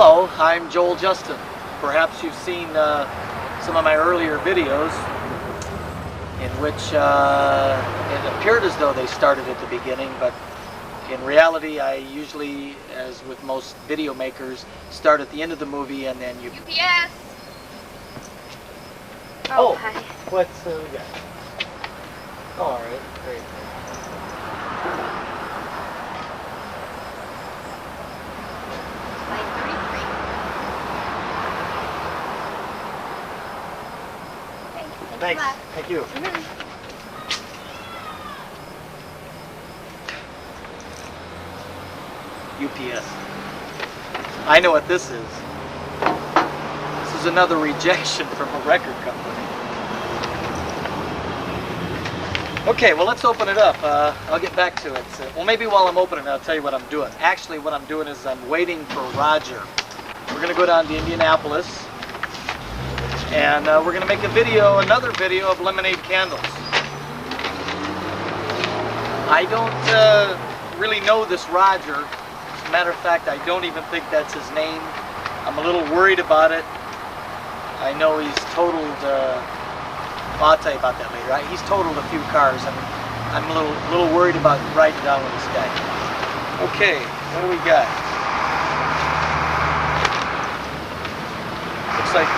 Hello, I'm Joel Justin. Perhaps you've seen some of my earlier videos in which it appeared as though they started at the beginning, but in reality I usually, as with most video makers, start at the end of the movie and then you... UPS! Oh, hi. what's we got? Oh, alright, great. Line 33. Thanks. Thank you. UPS. I know what this is. This is another rejection from a record company. Okay, well, let's open it up. I'll get back to it. Well, maybe while I'm opening it, I'll tell you what I'm doing. Actually, what I'm doing is I'm waiting for Roger. We're going to go down to Indianapolis, and we're going to make another video of lemonade candles. I don't really know this Roger. As a matter of fact, I don't even think that's his name. I'm a little worried about it. I know he's totaled, well, I'll tell you about that later. He's totaled a few cars, and I'm a little worried about riding down with this guy. Okay, what do we got? Looks like,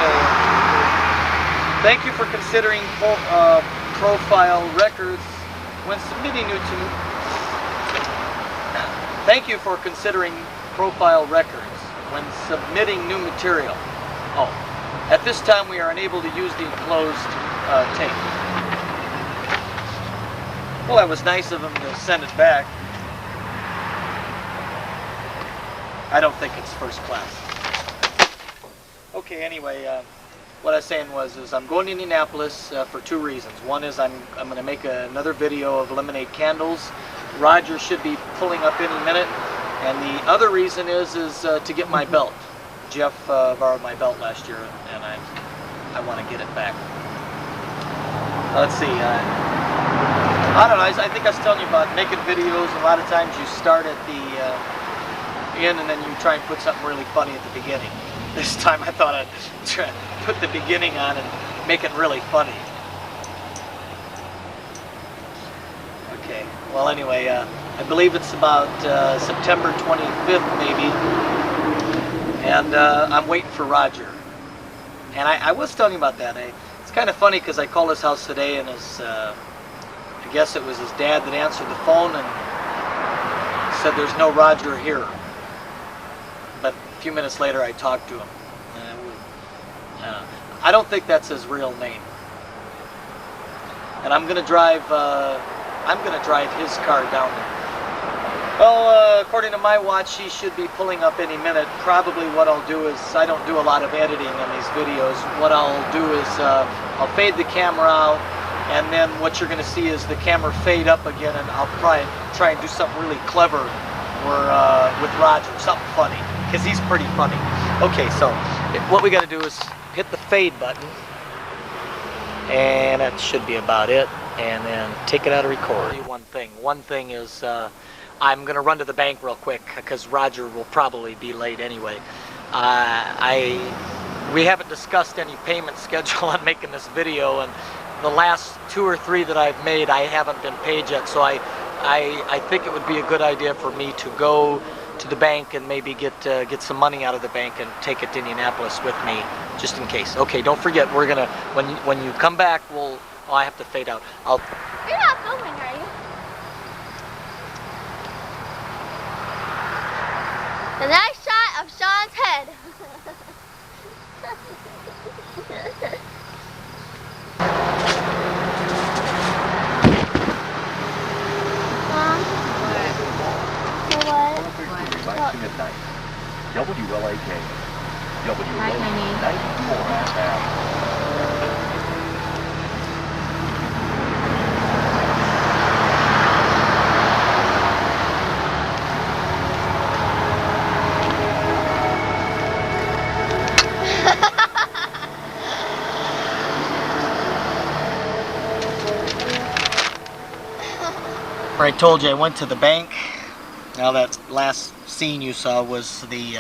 thank you for considering Profile Records when submitting new to... Thank you for considering Profile Records when submitting new material. Oh, at this time we are unable to use the enclosed tape. Well, that was nice of him to send it back. I don't think it's first class. Okay, anyway, what I was saying is I'm going to Indianapolis for two reasons. One is I'm going to make another video of lemonade candles. Roger should be pulling up any minute. And the other reason is to get my belt. Jeff borrowed my belt last year, and I want to get it back. Let's see. I don't know. I think I was telling you about making videos. A lot of times you start at the end, and then you try and put something really funny at the beginning. This time I thought I'd try to put the beginning on and make it really funny. Okay. Well, anyway, I believe it's about September 25th, maybe. And I'm waiting for Roger. And I was telling you about that. It's kind of funny because I called his house today, and I guess it was his dad that answered the phone and said there's no Roger here. But a few minutes later I talked to him. I don't think that's his real name. And I'm gonna drive his car down there. Well, according to my watch, he should be pulling up any minute. Probably what I'll do is, I don't do a lot of editing on these videos. What I'll do is I'll fade the camera out, and then what you're going to see is the camera fade up again, and I'll try and do something really clever with Roger, something funny, because he's pretty funny. Okay, so what we got to do is hit the fade button, and that should be about it, and then take it out of record. One thing is I'm going to run to the bank real quick because Roger will probably be late anyway. We haven't discussed any payment schedule on making this video, and the last 2 or 3 that I've made I haven't been paid yet, so I think it would be a good idea for me to go to the bank and maybe get some money out of the bank and take it to Indianapolis with me, just in case. Okay, don't forget, we're gonna when you come back, oh, I have to fade out. You're not filming, are you? The nice shot of Sean's head. Relaxing at night. WLAK. WLAK 94.5. I told you I went to the bank. Now that last scene you saw was the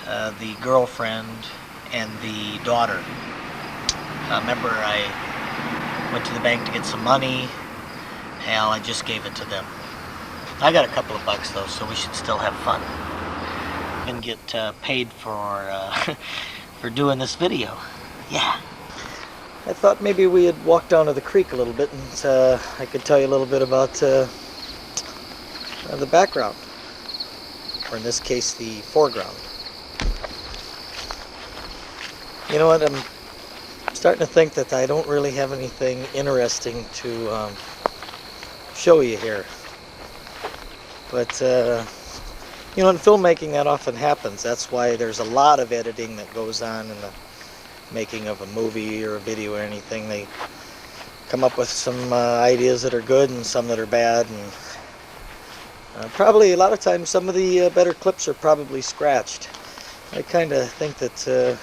the girlfriend and the daughter. Remember, I went to the bank to get some money. Hell, I just gave it to them. I got a couple of bucks though, so we should still have fun and get paid for for doing this video. Yeah. I thought maybe we'd walk down to the creek a little bit and I could tell you a little bit about the background, or in this case, the foreground. You know what? I'm starting to think that I don't really have anything interesting to show you here. But, you know, in filmmaking that often happens. That's why there's a lot of editing that goes on in the making of a movie or a video or anything. They come up with some ideas that are good and some that are bad. And probably a lot of times some of the better clips are probably scratched. I kind of think that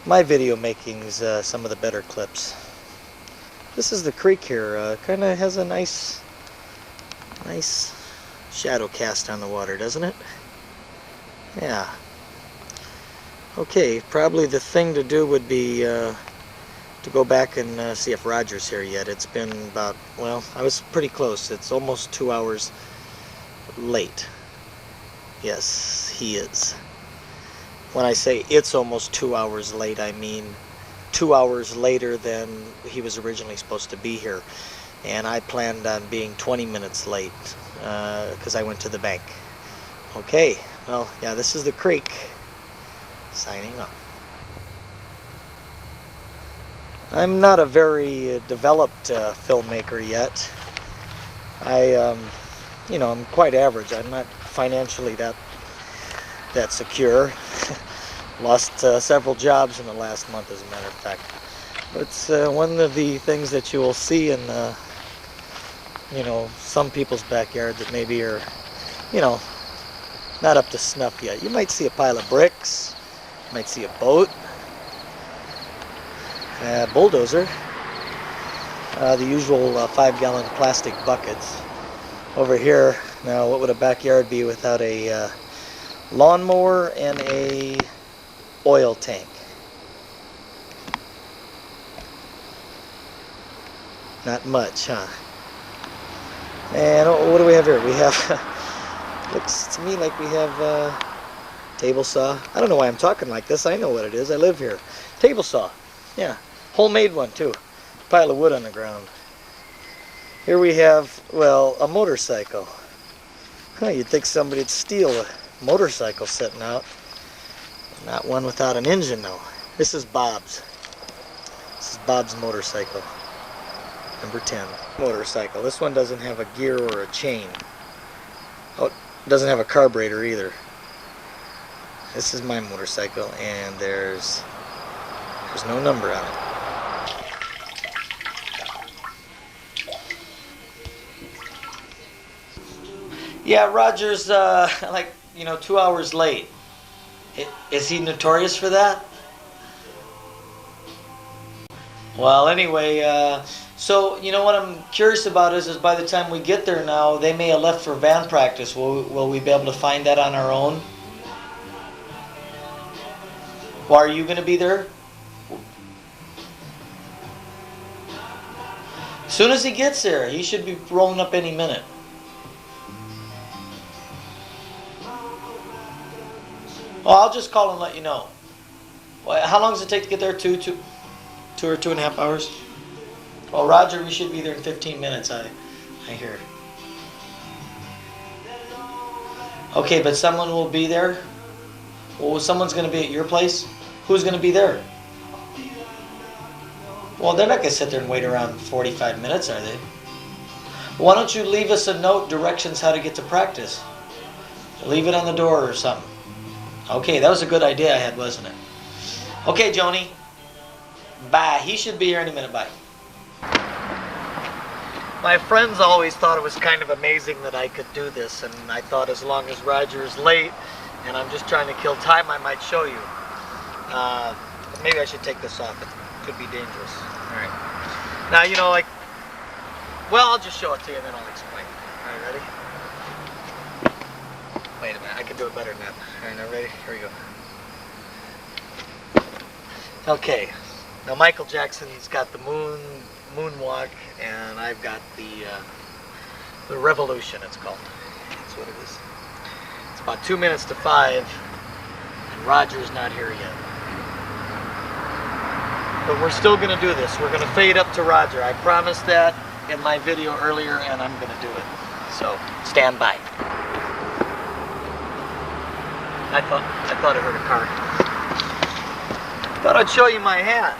my video making's some of the better clips. This is the creek here. Kind of has a nice shadow cast on the water, doesn't it? Yeah. Okay, probably the thing to do would be to go back and see if Roger's here yet. It's been about, well, I was pretty close. It's almost 2 hours late. Yes, he is. When I say it's almost 2 hours late, I mean 2 hours later than he was originally supposed to be here. And I planned on being 20 minutes late because I went to the bank. Okay, well, yeah, this is the creek. Signing off. I'm not a very developed filmmaker yet. You know, I'm quite average. I'm not financially that secure. Lost several jobs in the last month, as a matter of fact. But it's one of the things that you will see in you know, some people's backyard that maybe are, you know, not up to snuff yet. You might see a pile of bricks, you might see a boat, a bulldozer, the usual 5-gallon plastic buckets. Over here, now what would a backyard be without a lawnmower and a oil tank? Not much, huh? And what do we have here? We have, looks to me like we have table saw. I don't know why I'm talking like this. I know what it is. I live here. Table saw. Yeah. Homemade one, too. Pile of wood on the ground. Here we have, well, a motorcycle. Huh, you'd think somebody'd steal a motorcycle sitting out. Not one without an engine, though. This is Bob's. This is Bob's motorcycle. Number 10. Motorcycle. This one doesn't have a gear or a chain. Oh, it doesn't have a carburetor either. This is my motorcycle, and there's no number on it. Yeah, Roger's like, you know, 2 hours late. Is he notorious for that? Well, anyway, so you know what I'm curious about is by the time we get there now, they may have left for band practice. Will we be able to find that on our own? Well, are you going to be there? As soon as he gets there, he should be rolling up any minute. Well, I'll just call and let you know. Well, how long does it take to get there? Two or 2.5 hours? Well, Roger, we should be there in 15 minutes, I hear. Okay, but someone will be there? Well, someone's going to be at your place? Who's going to be there? Well, they're not going to sit there and wait around 45 minutes, are they? Why don't you leave us a note, directions how to get to practice? Leave it on the door or something. Okay, that was a good idea I had, wasn't it? Okay, Joni. Bye. He should be here any minute. Bye. My friends always thought it was kind of amazing that I could do this, and I thought as long as Roger is late and I'm just trying to kill time, I might show you. Maybe I should take this off. It could be dangerous. All right. Now, you know, like, well, I'll just show it to you and then I'll explain. All right, ready? Wait a minute. I can do it better than that. Alright, now ready? Here we go. Okay, now Michael Jackson's got the moonwalk, and I've got the revolution, it's called. That's what it is. It's about 2 minutes to 5, and Roger's not here yet. But we're still going to do this. We're going to fade up to Roger. I promised that in my video earlier, and I'm going to do it. So, stand by. I thought I heard a car. Thought I'd show you my hat.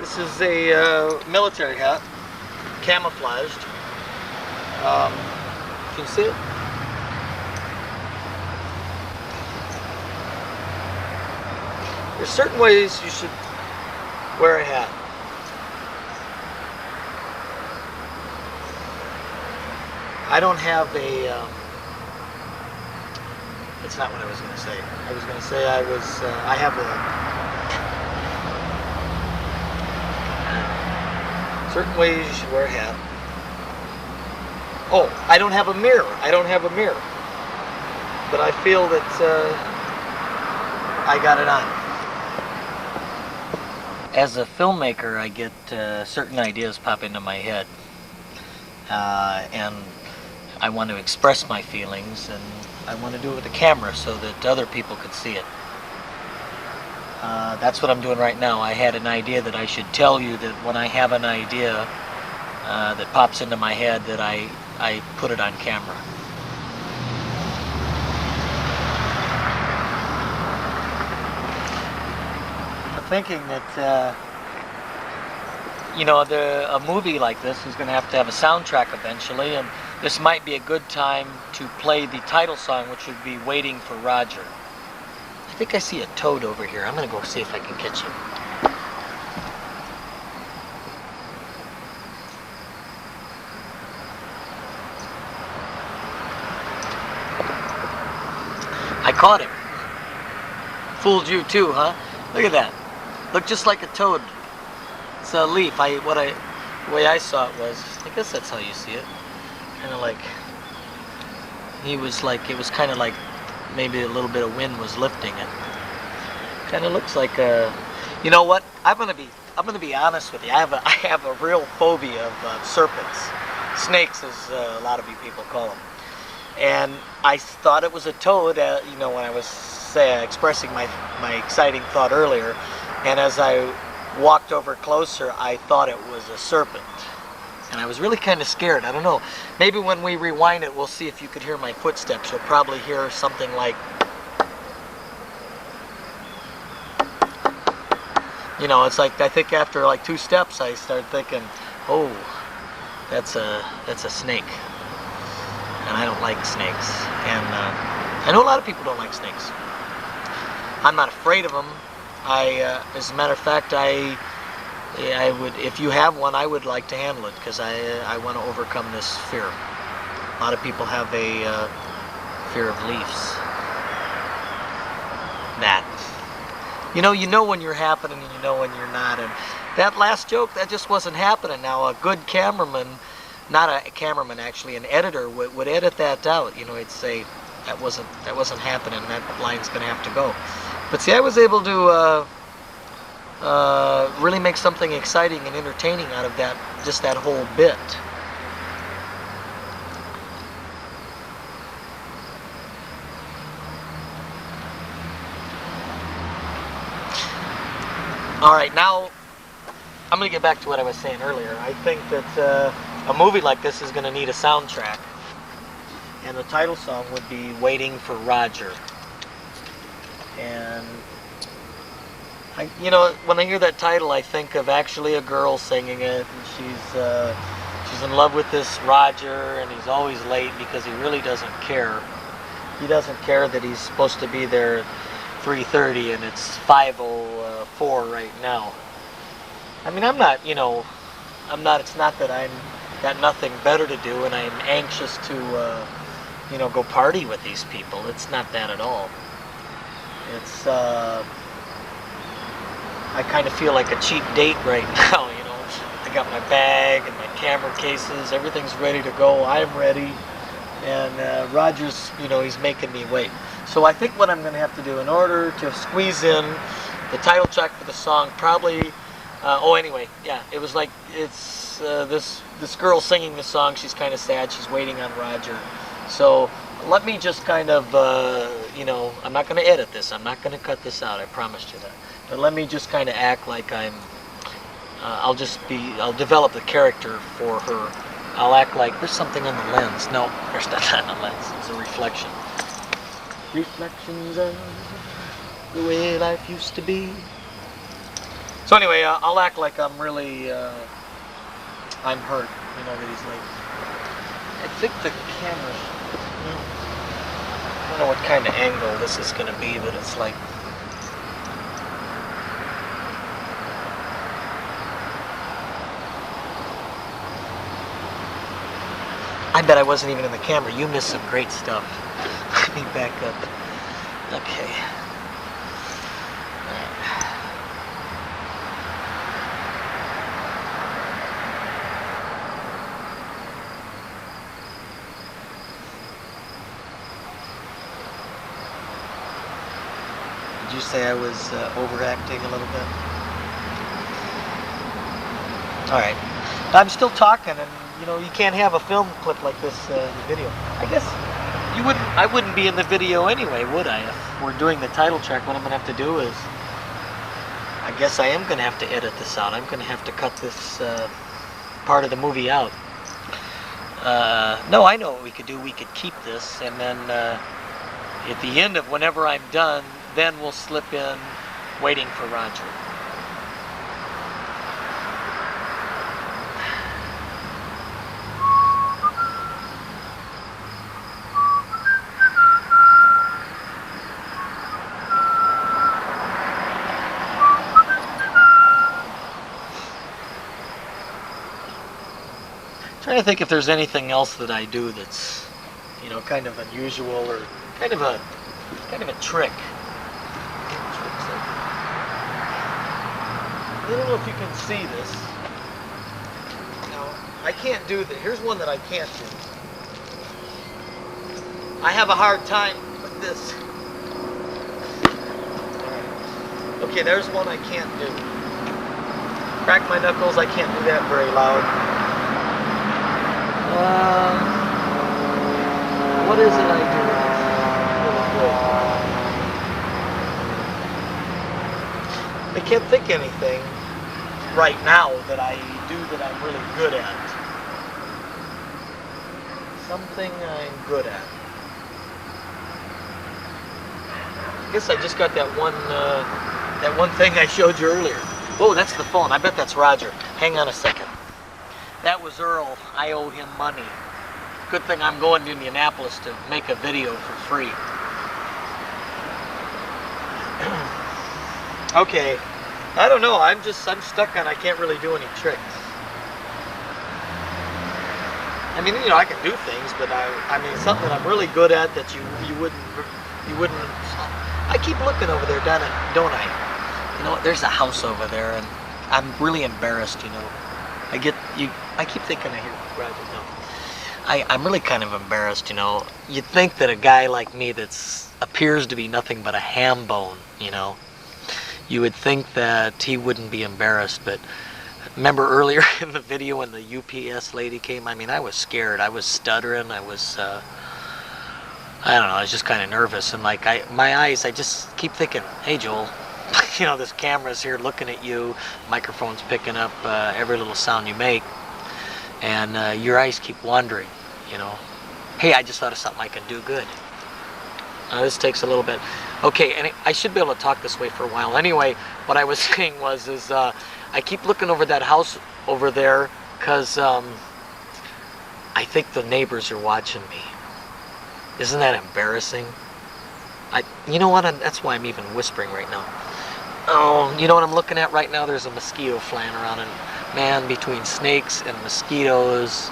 This is a military hat, camouflaged. Can you see it? There's certain ways you should wear a hat. I don't have a. That's not what I was going to say. I was going to say I have a certain ways you should wear a hat. Oh, I don't have a mirror. I don't have a mirror. But I feel that I got it on. As a filmmaker, I get certain ideas pop into my head. And I want to express my feelings, and I want to do it with a camera so that other people could see it. That's what I'm doing right now. I had an idea that I should tell you that when I have an idea that pops into my head, that I put it on camera. I'm thinking that you know, a movie like this is going to have a soundtrack eventually, and this might be a good time to play the title song, which would be Waiting for Roger. I think I see a toad over here. I'm going to go see if I can catch him. I caught him. Fooled you too, huh? Look at that. Looked just like a toad. It's a leaf. The way I saw it was, I guess that's how you see it. Kind of like, it was kind of like maybe a little bit of wind was lifting it. Kind of looks like a, you know what? I'm gonna be honest with you. I have a real phobia of serpents, snakes, as a lot of you people call them. And I thought it was a toad, you know, when I was expressing my exciting thought earlier. And as I walked over closer, I thought it was a serpent. And I was really kind of scared. I don't know. Maybe when we rewind it, we'll see if you could hear my footsteps. You'll probably hear something like, you know, it's like, I think after like 2 steps, I started thinking, oh, that's a snake. And I don't like snakes. And I know a lot of people don't like snakes. I'm not afraid of them. As a matter of fact, I would, if you have one, I would like to handle it, because I want to overcome this fear. A lot of people have a fear of leaves. That. You know when you're happening and you know when you're not. And that last joke, that just wasn't happening. Now, a good cameraman, not a cameraman actually, an editor would edit that out. You know, he'd say, that wasn't happening, that line's going to have to go. But see, I was able to really make something exciting and entertaining out of that, just that whole bit. Alright, now I'm going to get back to what I was saying earlier. I think that a movie like this is going to need a soundtrack. And the title song would be Waiting for Roger. And you know, when I hear that title, I think of actually a girl singing it, and she's in love with this Roger, and he's always late because he really doesn't care. He doesn't care that he's supposed to be there at 3:30 and it's 5:04 right now. I mean, I'm not, you know, it's not that I'm got nothing better to do and I'm anxious to, you know, go party with these people. It's not that at all. It's, I kind of feel like a cheap date right now, you know. I got my bag and my camera cases, everything's ready to go, I'm ready. And Roger's, you know, he's making me wait. So I think what I'm going to have to do in order to squeeze in the title track for the song, probably, anyway, yeah, it was like, it's this girl singing the song, she's kind of sad, she's waiting on Roger. So let me just kind of, you know, I'm not going to edit this, I'm not going to cut this out, I promised you that. But let me just kind of act like I'm, I'll develop the character for her. I'll act like there's something on the lens. No, there's nothing on the lens, it's a reflection. Reflections of the way life used to be. So anyway, I'll act like I'm really, I'm hurt, you know, that he's late. I think the camera, I don't know what kind of angle this is going to be, but it's like, I bet I wasn't even in the camera. You missed some great stuff. Let me back up. Okay. Did you say I was overacting a little bit? All right. I'm still talking, and you know, you can't have a film clip like this in the video. I guess I wouldn't be in the video anyway, would I? If we're doing the title track, what I'm gonna have to do is, I guess I am gonna have to edit this out. I'm gonna have to cut this part of the movie out. No, I know what we could do. We could keep this, and then at the end of whenever I'm done, then we'll slip in waiting for Roger. Trying to think if there's anything else that I do that's, you know, kind of unusual or kind of a trick. I don't know if you can see this. No, I can't do that. Here's one that I can't do. I have a hard time with this. Okay, there's one I can't do. Crack my knuckles, I can't do that very loud. What is it I do really good? I can't think anything right now that I do that I'm really good at. Something I'm good at. I guess I just got that one thing I showed you earlier. Oh, that's the phone. I bet that's Roger. Hang on a second. That was Earl. I owe him money. Good thing I'm going to Indianapolis to make a video for free. Okay. I don't know. I'm stuck on I can't really do any tricks. I mean, you know, I can do things, but I mean, something I'm really good at that you wouldn't. I keep looking over there, don't I? You know, there's a house over there, and I'm really embarrassed, you know. I keep thinking I hear Roger. No. I'm really kind of embarrassed, you know. You'd think that a guy like me that appears to be nothing but a ham bone, you know, you would think that he wouldn't be embarrassed, but remember earlier in the video when the UPS lady came, I mean, I was scared. I was stuttering. I was, I don't know, I was just kind of nervous. And like, my eyes, I just keep thinking, hey, Joel, you know, this camera's here looking at you, microphone's picking up every little sound you make, and your eyes keep wandering, you know. Hey, I just thought of something I can do good. This takes a little bit. Okay, and I should be able to talk this way for a while. Anyway, what I was saying was, I keep looking over that house over there, because I think the neighbors are watching me. Isn't that embarrassing? You know what, that's why I'm even whispering right now. Oh, you know what I'm looking at right now? There's a mosquito flying around, and man, between snakes and mosquitoes,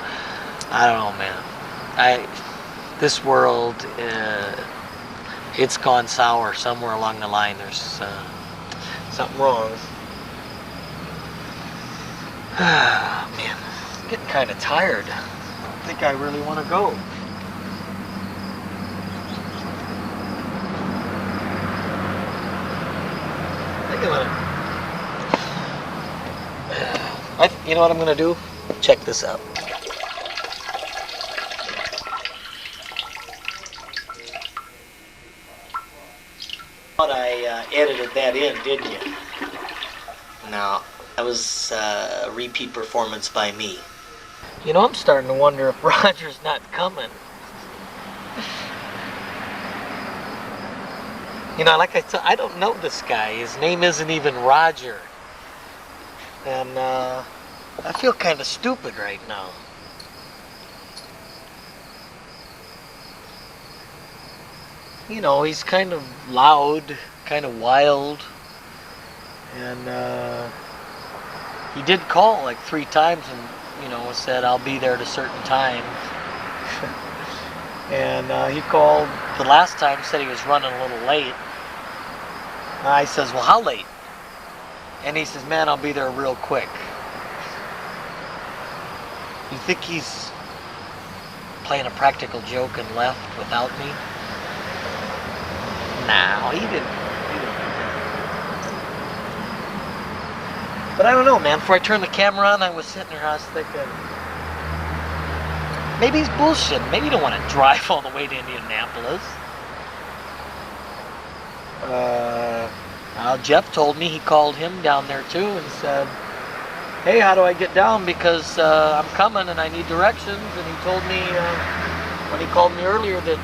I don't know, man. This world, it's gone sour somewhere along the line. There's something wrong. Man, I'm getting kind of tired. I don't think I really want to go. a minute. You know what I'm gonna do? Check this out. I edited that in, didn't you? No, that was a repeat performance by me. You know, I'm starting to wonder if Roger's not coming. You know, like I said, I don't know this guy. His name isn't even Roger. And I feel kind of stupid right now. You know, he's kind of loud, kind of wild. And he did call like 3 times and, you know, said, I'll be there at a certain time. And he called the last time, said he was running a little late. And I says, well, how late? And he says, man, I'll be there real quick. You think he's playing a practical joke and left without me? No, he didn't. But I don't know, man. Before I turned the camera on, I was sitting there, I was thinking, maybe he's bullshitting. Maybe you don't want to drive all the way to Indianapolis. Jeff told me he called him down there too and said, hey, how do I get down? Because I'm coming and I need directions. And he told me when he called me earlier that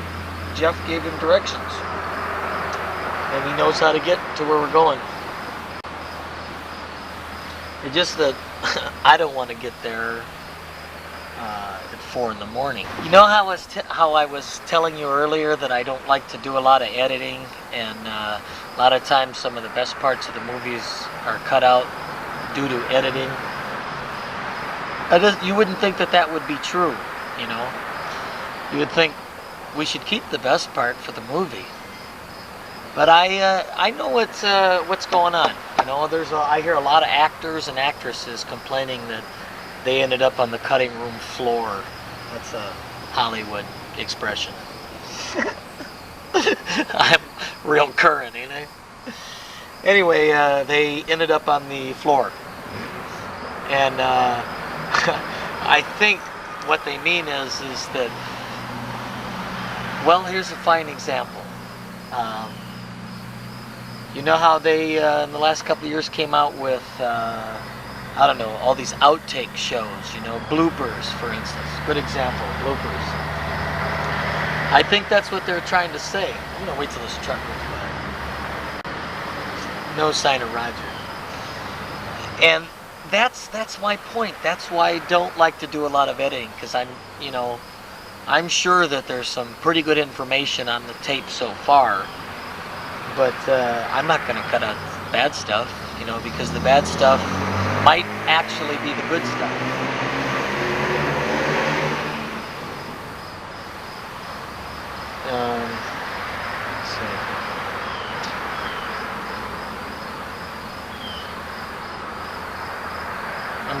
Jeff gave him directions. And he knows how to get to where we're going. It's just that I don't want to get there at 4 in the morning. You know how I was telling you earlier that I don't like to do a lot of editing, and a lot of times some of the best parts of the movies are cut out due to editing. You wouldn't think that would be true, you know. You would think we should keep the best part for the movie. But I know what's going on. You know, I hear a lot of actors and actresses complaining that they ended up on the cutting room floor. That's a Hollywood expression. I'm real current, ain't I? Anyway, they ended up on the floor. And I think what they mean is that, well, here's a fine example. You know how they, in the last couple of years, came out with, I don't know, all these outtake shows, you know, bloopers, for instance. Good example, bloopers. I think that's what they're trying to say. I'm going to wait till this truck goes by. No sign of Roger. And that's my point. That's why I don't like to do a lot of editing, because I'm sure that there's some pretty good information on the tape so far. But I'm not going to cut out bad stuff, you know, because the bad stuff might actually be the good stuff. Let's see.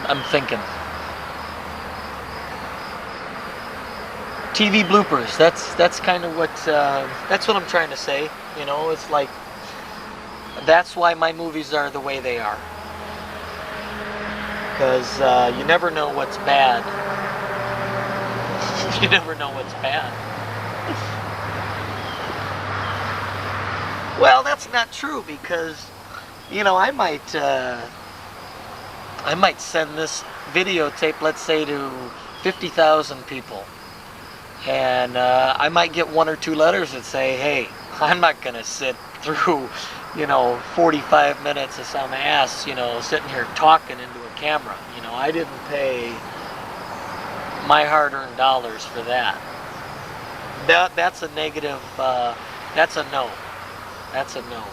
I'm thinking. TV bloopers. That's kind of that's what I'm trying to say. You know, it's like that's why my movies are the way they are. Because you never know what's bad. You never know what's bad. Well, that's not true, because you know I might send this videotape, let's say, to 50,000 people. And I might get 1 or 2 letters that say, hey, I'm not going to sit through, 45 minutes of some ass, sitting here talking into a camera. I didn't pay my hard-earned dollars for that. That's a negative, that's a no. That's a no.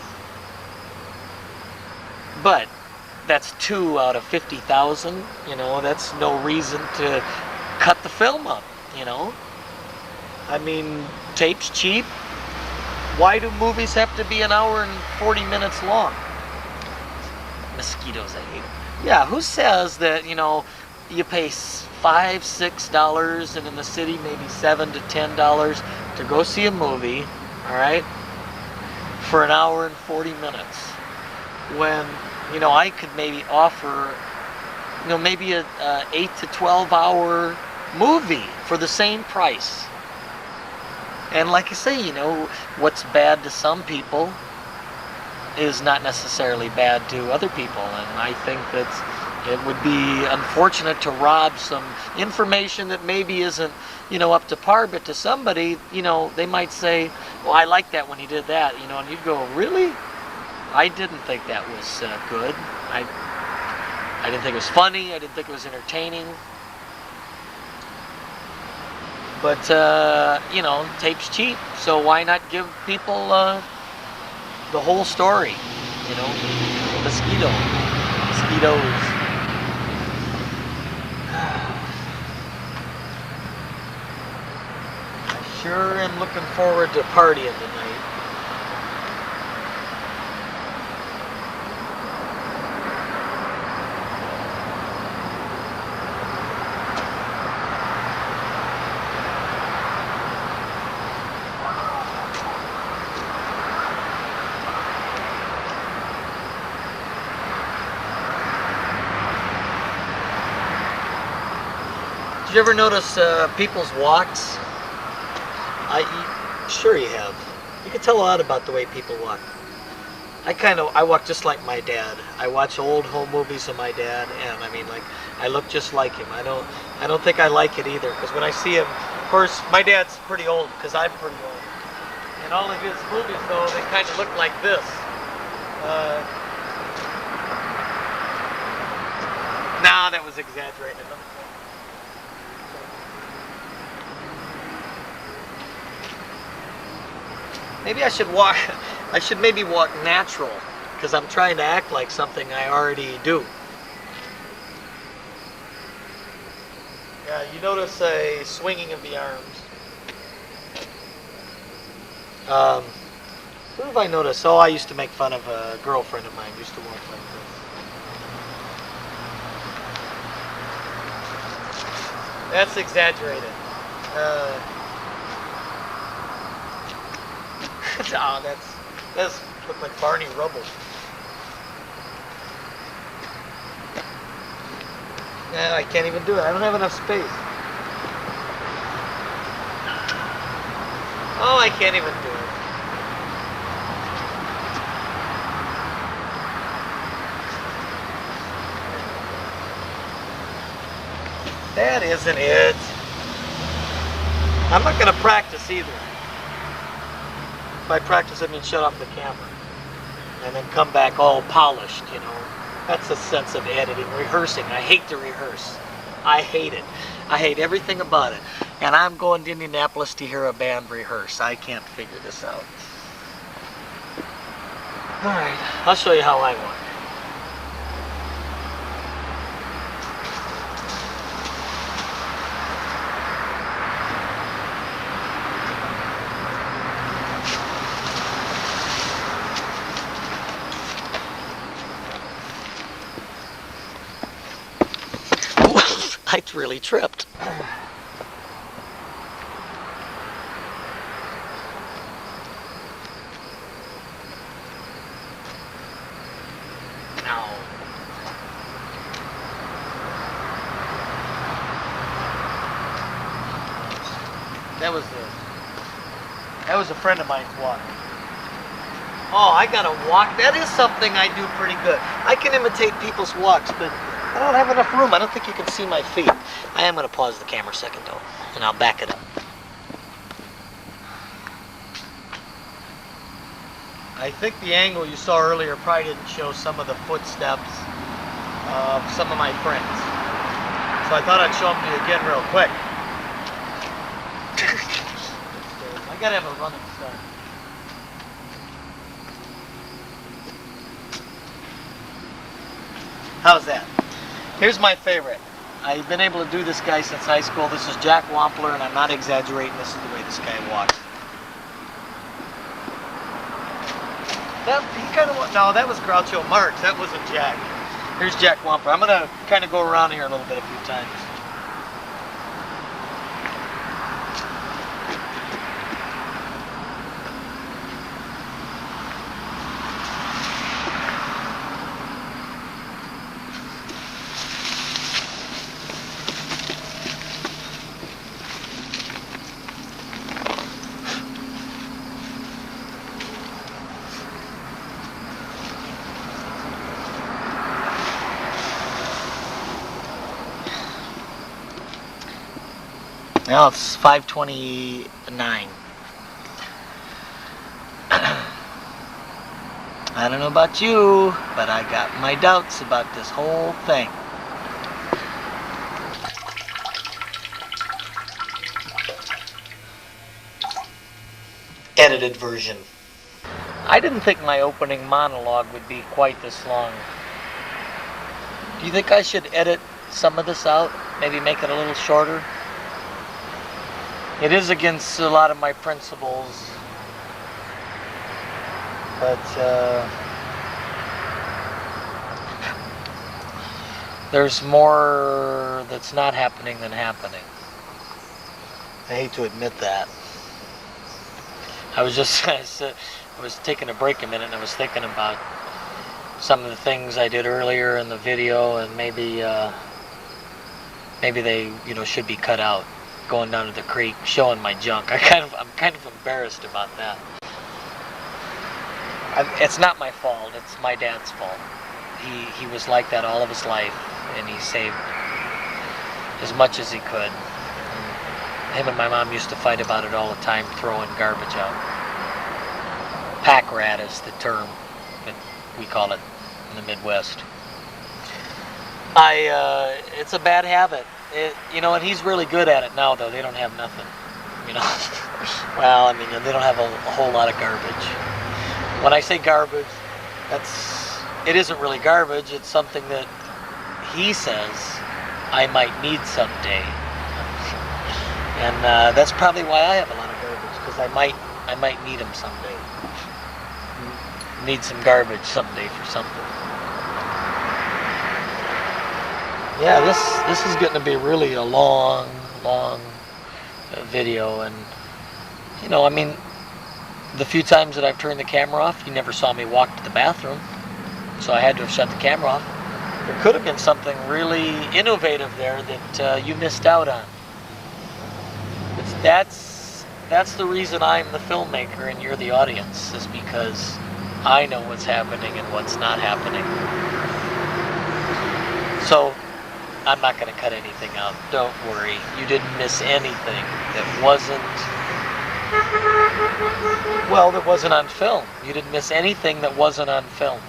But that's 2 out of 50,000, that's no reason to cut the film up, I mean, tape's cheap. Why do movies have to be 1 hour and 40 minutes long? Mosquitoes, I hate them. Yeah, who says that, you pay $5, $6, and in the city maybe $7 to $10 to go see a movie, all right, for 1 hour and 40 minutes? when, you know, I could maybe offer, you know, maybe a 8 to 12 hour movie for the same price. And like I say, you know, what's bad to some people is not necessarily bad to other people. And I think that it would be unfortunate to rob some information that maybe isn't, you know, up to par, but to somebody, you know, they might say, well, I like that when he did that, you know, and you'd go, really? I didn't think that was good. I didn't think it was funny. I didn't think it was entertaining. But, you know, tape's cheap, so why not give people the whole story, you know? Mosquitoes. I sure am looking forward to partying tonight. Did you ever notice people's walks? Sure you have. You can tell a lot about the way people walk. I walk just like my dad. I watch old home movies of my dad, and I mean, like, I look just like him. I don't think I like it either, because when I see him, of course, my dad's pretty old, because I'm pretty old. And all of his movies, though, they kind of look like this. Nah, that was exaggerated. Maybe I should walk. I should maybe walk natural, because I'm trying to act like something I already do. Yeah, you notice a swinging of the arms. What have I noticed? Oh, I used to make fun of a girlfriend of mine. Used to walk like this. That's exaggerated. Oh, that's look like Barney Rubble. Yeah, I can't even do it. I don't have enough space. Oh, I can't even do it. That isn't it. I'm not going to practice either. By practice, I mean shut off the camera and then come back all polished, you know. That's the sense of editing, rehearsing. I hate to rehearse. I hate it. I hate everything about it. And I'm going to Indianapolis to hear a band rehearse. I can't figure this out. All right, I'll show you how I walk. I really tripped. That was a friend of mine's walk. Oh, I gotta walk. That is something I do pretty good. I can imitate people's walks, but I don't have enough room. I don't think you can see my feet. I am gonna pause the camera a second though, and I'll back it up. I think the angle you saw earlier probably didn't show some of the footsteps of some of my friends. So I thought I'd show them to you again real quick. I gotta have a running start. How's that? Here's my favorite. I've been able to do this guy since high school. This is Jack Wampler, and I'm not exaggerating. This is the way this guy walks. No, that was Groucho Marx. That wasn't Jack. Here's Jack Wampler. I'm gonna kind of go around here a little bit a few times. Now it's 5:29. I don't know about you, but I got my doubts about this whole thing. Edited version. I didn't think my opening monologue would be quite this long. Do you think I should edit some of this out? Maybe make it a little shorter? It is against a lot of my principles. But there's more that's not happening than happening. I hate to admit that. I was taking a break a minute and I was thinking about some of the things I did earlier in the video, and maybe they, should be cut out. Going down to the creek, showing my junk. I'm kind of embarrassed about that. It's not my fault. It's my dad's fault. He was like that all of his life, and he saved as much as he could. Him and my mom used to fight about it all the time, throwing garbage out. Pack rat is the term that we call it in the Midwest. It's a bad habit. And he's really good at it now, though. They don't have nothing, Well, they don't have a whole lot of garbage. When I say garbage, it isn't really garbage. It's something that he says I might need someday. And that's probably why I have a lot of garbage, because I might need them someday. Need some garbage someday for something. Yeah, this is getting to be really a long video, and the few times that I've turned the camera off, you never saw me walk to the bathroom, so I had to have shut the camera off. There could have been something really innovative there that you missed out on. That's the reason I'm the filmmaker and you're the audience, is because I know what's happening and what's not happening. So I'm not going to cut anything out. Don't worry. You didn't miss anything that wasn't on film. You didn't miss anything that wasn't on film.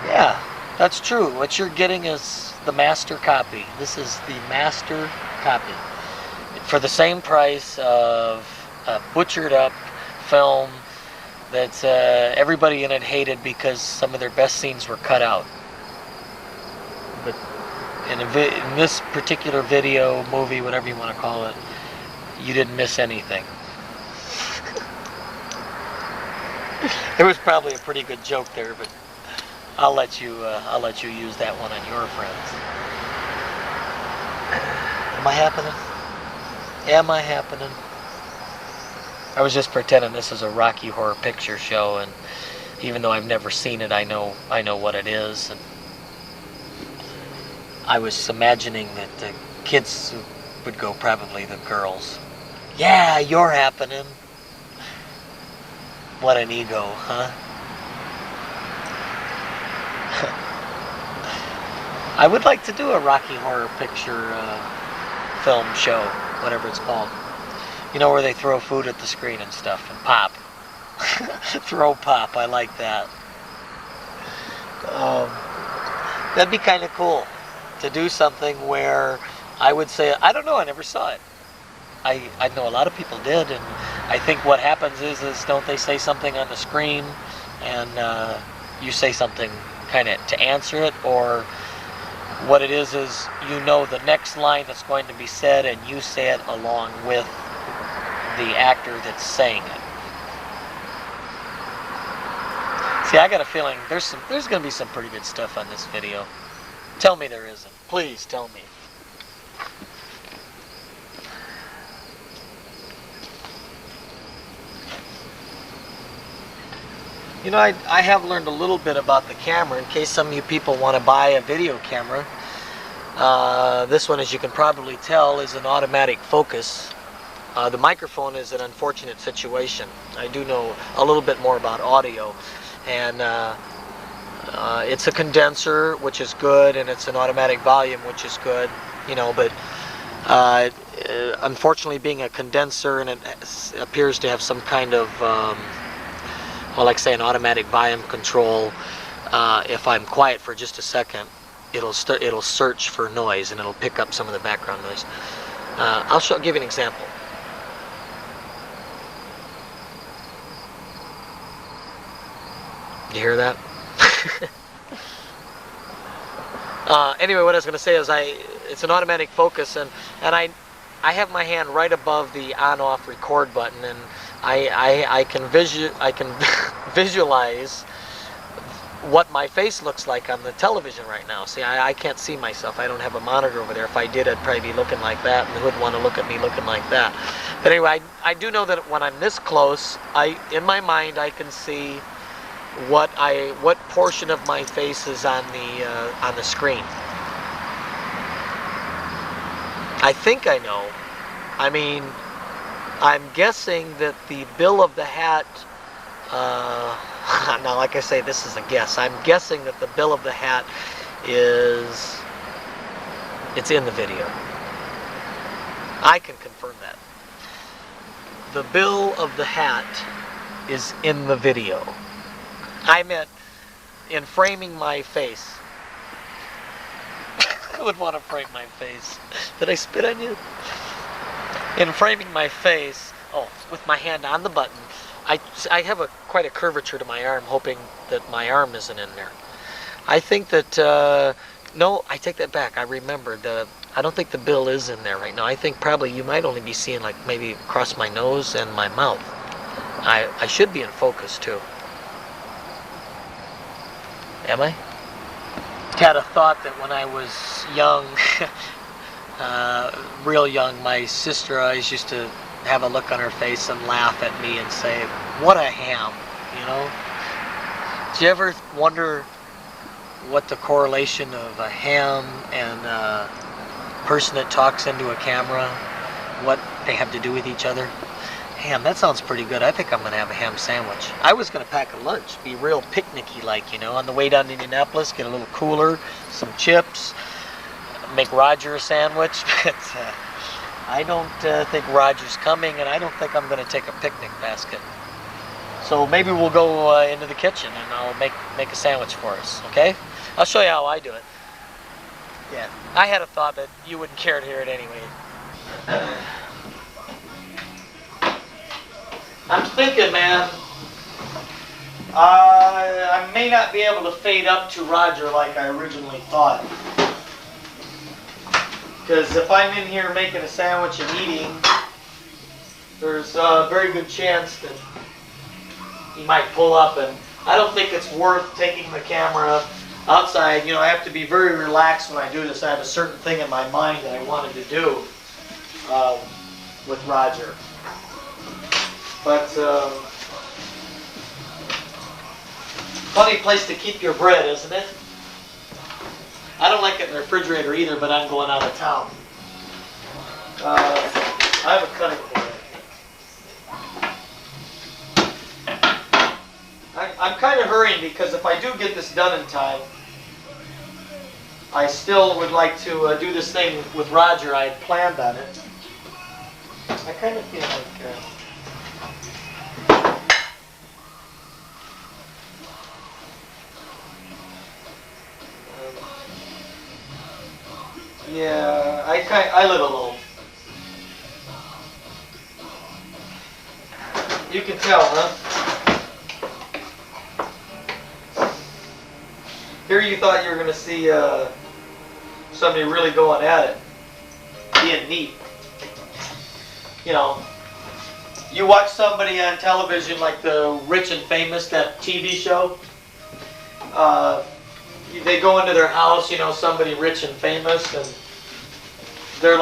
Yeah, that's true. What you're getting is the master copy. This is the master copy. For the same price of a butchered up film that everybody in it hated because some of their best scenes were cut out. But in this particular video, movie, whatever you want to call it, you didn't miss anything. There was probably a pretty good joke there, but I'll let you use that one on your friends. Am I happening? Am I happening? I was just pretending this is a Rocky Horror Picture Show, and even though I've never seen it, I know what it is. And I was imagining that the kids would go, probably the girls. Yeah, you're happening. What an ego, huh? I would like to do a Rocky Horror Picture film show, whatever it's called. Where they throw food at the screen and stuff, and pop. Throw pop, I like that. That'd be kind of cool, to do something where I would say, I don't know, I never saw it. I know a lot of people did, and I think what happens is don't they say something on the screen, and you say something kind of to answer it, or what it is the next line that's going to be said, and you say it along with the actor that's saying it. See, I got a feeling there's going to be some pretty good stuff on this video. Tell me there isn't. Please tell me. I have learned a little bit about the camera in case some of you people want to buy a video camera. This one, as you can probably tell, is an automatic focus. The microphone is an unfortunate situation. I do know a little bit more about audio, and It's a condenser, which is good, and it's an automatic volume, which is good, you know, but unfortunately being a condenser, and it appears to have some kind of, well, like say an automatic volume control, if I'm quiet for just a second, it'll search for noise, and it'll pick up some of the background noise. I'll give you an example. You hear that? Anyway, what I was going to say is it's an automatic focus, and I have my hand right above the on-off record button, and I can visualize what my face looks like on the television right now. See, I can't see myself. I don't have a monitor over there. If I did, I'd probably be looking like that, and who would want to look at me looking like that? But anyway, I do know that when I'm this close, in my mind I can see what portion of my face is on the screen. I think I know. I mean, I'm guessing that the bill of the hat, now like I say, this is a guess. I'm guessing that the bill of the hat it's in the video. I can confirm that. The bill of the hat is in the video. I meant in framing my face. I would want to frame my face. Did I spit on you? In framing my face, with my hand on the button, I have quite a curvature to my arm, hoping that my arm isn't in there. I think that, no, I take that back. I remembered. I don't think the bill is in there right now. I think probably you might only be seeing like maybe across my nose and my mouth. I should be in focus too. Am I? Had a thought that when I was young, real young, my sister always used to have a look on her face and laugh at me and say, "What a ham," you know? Do you ever wonder what the correlation of a ham and a person that talks into a camera, what they have to do with each other? Ham, that sounds pretty good. I think I'm going to have a ham sandwich. I was going to pack a lunch, be real picnicky like, you know, on the way down to Indianapolis, get a little cooler, some chips, make Roger a sandwich. But I don't think Roger's coming, and I don't think I'm going to take a picnic basket. So maybe we'll go into the kitchen, and I'll make a sandwich for us, okay? I'll show you how I do it. Yeah, I had a thought, but you wouldn't care to hear it anyway. I'm thinking, man, I may not be able to fade up to Roger like I originally thought. Because if I'm in here making a sandwich and eating, there's a very good chance that he might pull up, and I don't think it's worth taking the camera outside. You know, I have to be very relaxed when I do this. I have a certain thing in my mind that I wanted to do with Roger. But funny place to keep your bread, isn't it? I don't like it in the refrigerator either, but I'm going out of town. I have a cutting board. I'm kind of hurrying because if I do get this done in time, I still would like to do this thing with Roger. I had planned on it. I kind of feel like... yeah, I live alone. You can tell, huh? Here you thought you were going to see somebody really going at it, being neat. You know, you watch somebody on television like the Rich and Famous, that TV show. They go into their house, you know, somebody rich and famous, and they're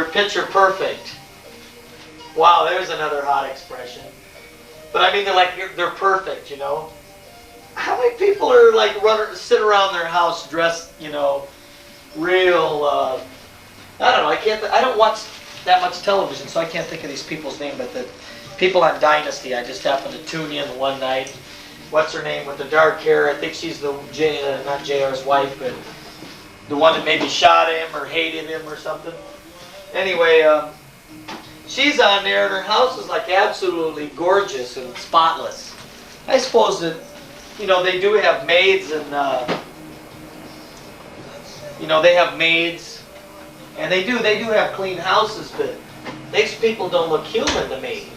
picture perfect. Wow, there's another hot expression. But I mean, they're perfect, you know. How many people are like sit around their house dressed, you know, real? I don't know. I don't watch that much television, so I can't think of these people's names. But the people on Dynasty, I just happened to tune in one night, what's her name with the dark hair? I think she's the not JR's wife, but the one that maybe shot him or hated him or something. Anyway, she's on there, and her house is like absolutely gorgeous and spotless. I suppose that, you know, they do have maids, and you know, they have maids, and they do have clean houses, but these people don't look human to me.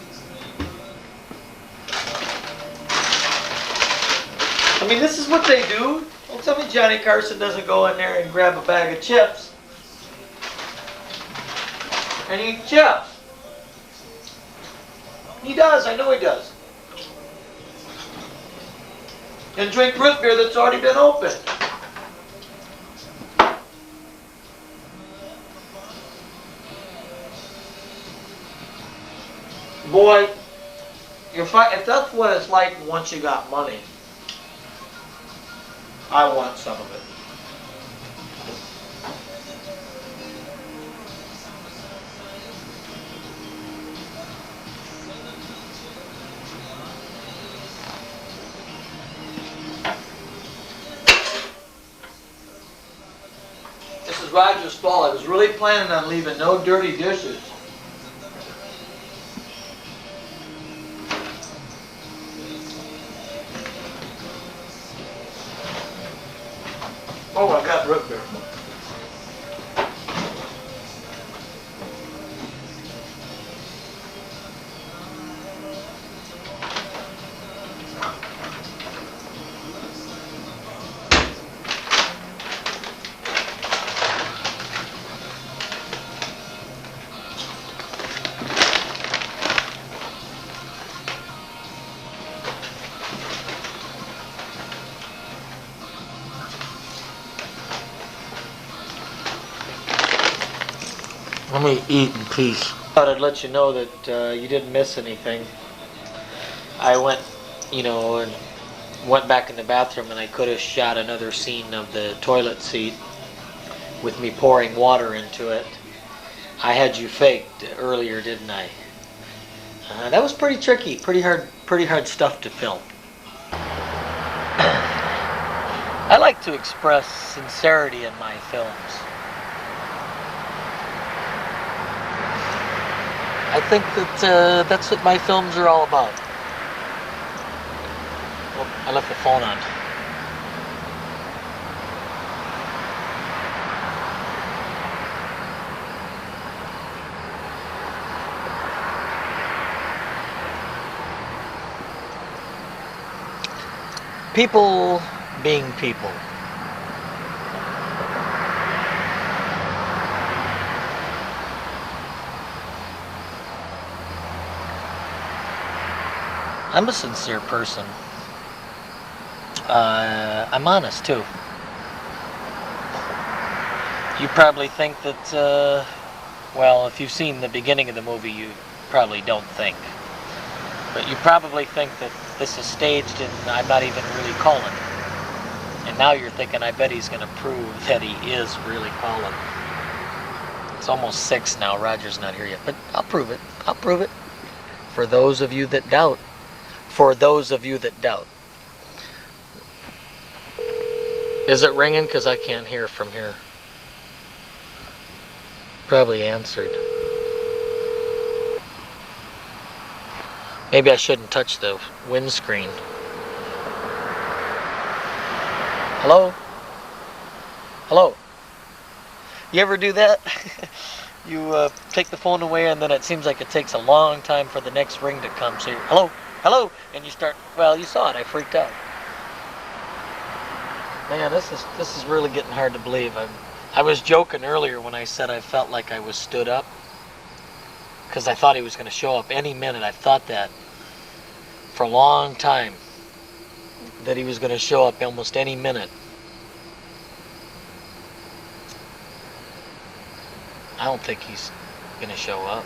I mean, this is what they do. Don't tell me Johnny Carson doesn't go in there and grab a bag of chips and eat chips. He does, I know he does. And drink root beer that's already been opened. Boy, if that's what it's like once you got money, I want some of it. This is Roger's fault. I was really planning on leaving no dirty dishes. Oh, I got root beer. Let me eat in peace. I thought I'd let you know that you didn't miss anything. I went, you know, and went back in the bathroom, and I could have shot another scene of the toilet seat with me pouring water into it. I had you faked earlier, didn't I? That was pretty tricky, pretty hard stuff to film. I like to express sincerity in my films. I think that that's what my films are all about. Oh, I left the phone on. People being people. I'm a sincere person. I'm honest too. You probably think that, well, if you've seen the beginning of the movie, you probably don't think. But you probably think that this is staged and I'm not even really calling. And now you're thinking, I bet he's going to prove that he is really calling. It's almost 6 now. Roger's not here yet. But I'll prove it. I'll prove it. For those of you that doubt. For those of you that doubt. Is it ringing? Because I can't hear from here. Probably answered. Maybe I shouldn't touch the windscreen. Hello? Hello? You ever do that? You take the phone away and then it seems like it takes a long time for the next ring to come. So you're, hello? Hello? And you start, well, you saw it. I freaked out. Man, this is really getting hard to believe. I was joking earlier when I said I felt like I was stood up. Because I thought he was going to show up any minute. I've thought that for a long time. That he was going to show up almost any minute. I don't think he's going to show up.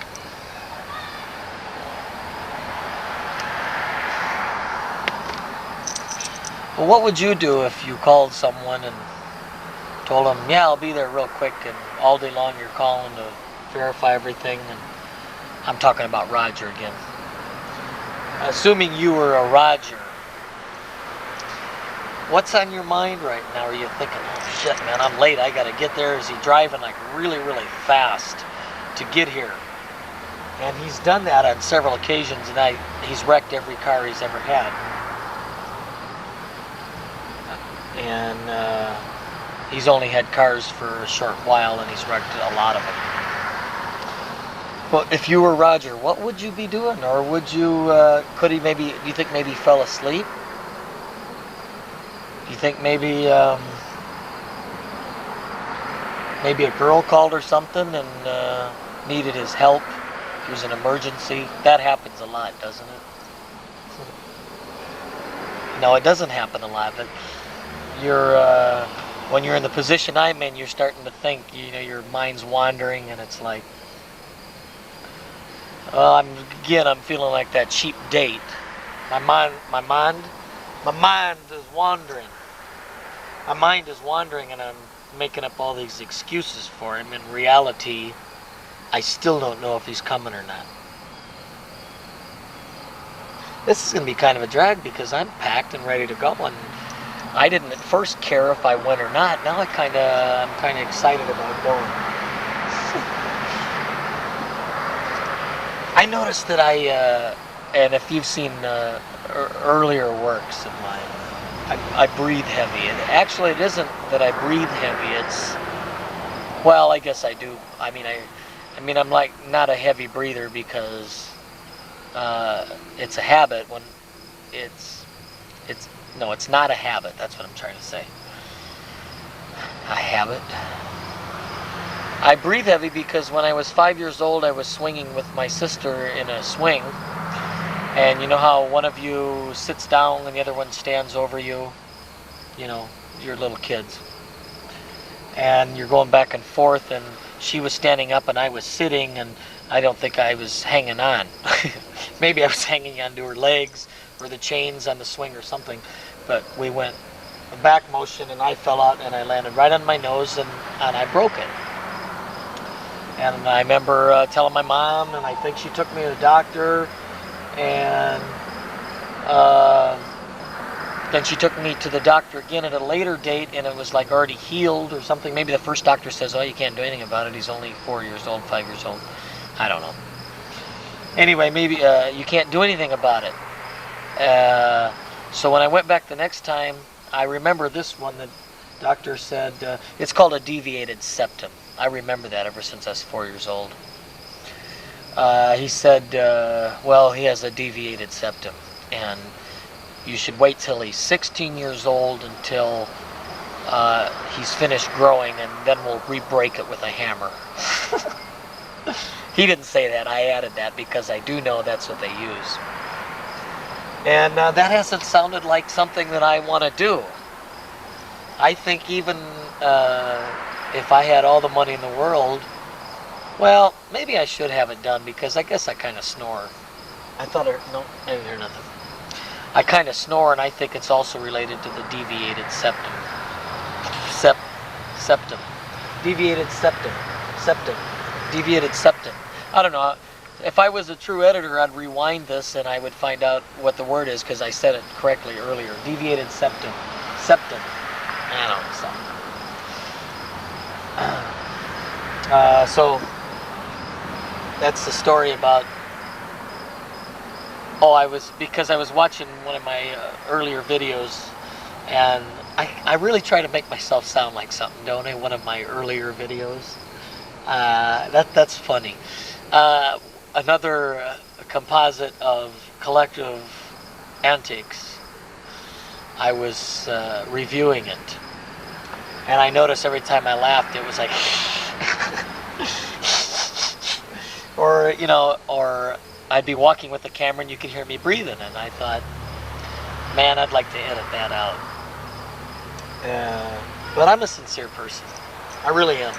Well, what would you do if you called someone and told them, yeah, I'll be there real quick, and all day long you're calling to verify everything? And I'm talking about Roger again. Assuming you were a Roger, What's on your mind right now? Are you thinking, oh shit, man, I'm late, I gotta get there? Is he driving like really, really fast to get here? And he's done that on several occasions, and he's wrecked every car he's ever had. And he's only had cars for a short while, and he's wrecked a lot of them. Well, if you were Roger, what would you be doing? Or would you, could he maybe, do you think maybe he fell asleep? Do you think maybe, maybe a girl called or something and needed his help? It was an emergency. That happens a lot, doesn't it? No, it doesn't happen a lot, but when you're in the position I'm in, you're starting to think, you know, your mind's wandering, and it's like, I'm feeling like that cheap date. My mind is wandering. My mind is wandering, and I'm making up all these excuses for him. In reality, I still don't know if he's coming or not. This is going to be kind of a drag because I'm packed and ready to go, and I didn't at first care if I went or not. Now I'm kind of excited about going. I noticed that and if you've seen earlier works of mine, I breathe heavy. And actually, it isn't that I breathe heavy. It's, well, I guess I do. I mean, I'm like not a heavy breather because it's a habit. When no, it's not a habit. That's what I'm trying to say. A habit. I breathe heavy because when I was 5 years old, I was swinging with my sister in a swing. And you know how one of you sits down and the other one stands over you? You know, you're little kids. And you're going back and forth, and she was standing up and I was sitting, and I don't think I was hanging on. Maybe I was hanging onto her legs or the chains on the swing or something. But we went a back motion, and I fell out, and I landed right on my nose, and I broke it. And I remember telling my mom, and I think she took me to the doctor, and then she took me to the doctor again at a later date, and it was like already healed or something. Maybe the first doctor says, oh, you can't do anything about it. He's only 4 years old, 5 years old. I don't know. Anyway, maybe you can't do anything about it. So when I went back the next time, I remember this one. The doctor said, it's called a deviated septum. I remember that ever since I was 4 years old. He said, well, he has a deviated septum, and you should wait till he's 16 years old until he's finished growing, and then we'll re-break it with a hammer. He didn't say that. I added that because I do know that's what they use. And that hasn't sounded like something that I want to do. I think even if I had all the money in the world, well, maybe I should have it done because I guess I kind of snore. No, I didn't hear nothing. I kind of snore, and I think it's also related to the deviated septum. Septum. Deviated septum. Septum. Deviated septum. I don't know. If I was a true editor, I'd rewind this and I would find out what the word is because I said it correctly earlier. Deviated septum. Septum. I don't know, something. So that's the story about. Because I was watching one of my earlier videos, and I really try to make myself sound like something, don't I? One of my earlier videos. That's funny. Another composite of collective antics. I was reviewing it, and I noticed every time I laughed, it was like, or I'd be walking with the camera and you could hear me breathing, and I thought, man, I'd like to edit that out. But I'm a sincere person. I really am.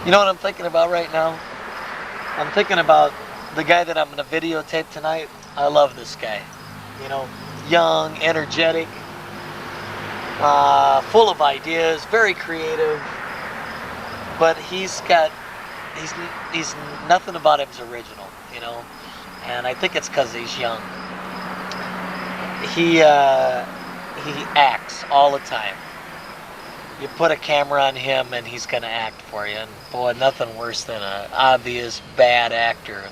You know what I'm thinking about right now? I'm thinking about the guy that I'm going to videotape tonight. I love this guy. You know, young, energetic, full of ideas, very creative, but he's nothing about him's original, you know, and I think it's because he's young. he acts all the time. You put a camera on him and he's gonna act for you. And boy, nothing worse than an obvious bad actor.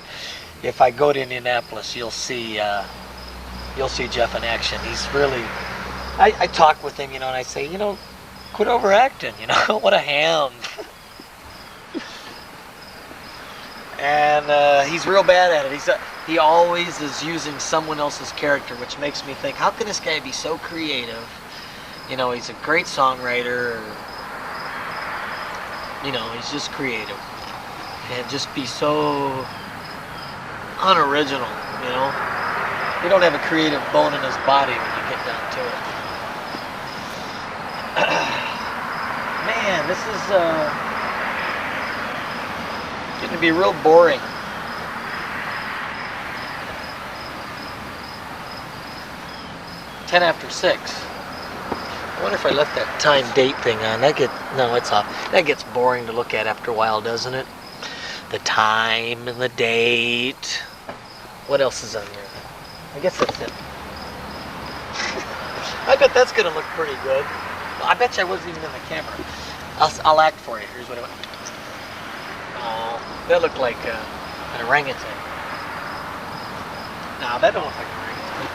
If I go to Indianapolis, you'll see Jeff in action. He's really. I talk with him, and I say, quit overacting. What a ham. And he's real bad at it. He always is using someone else's character, which makes me think, how can this guy be so creative? He's a great songwriter. He's just creative. And just be so unoriginal, He don't have a creative bone in his body when you get down to it. Man, this is getting to be real boring. Ten after 6. I wonder if I left that time date thing on. No, it's off. That gets boring to look at after a while, doesn't it? The time and the date. What else is on there? I guess that's it. I bet that's gonna look pretty good. I bet you I wasn't even in the camera. I'll act for you. Here's what I went. Oh, that looked like an orangutan. No, that don't look like an orangutan.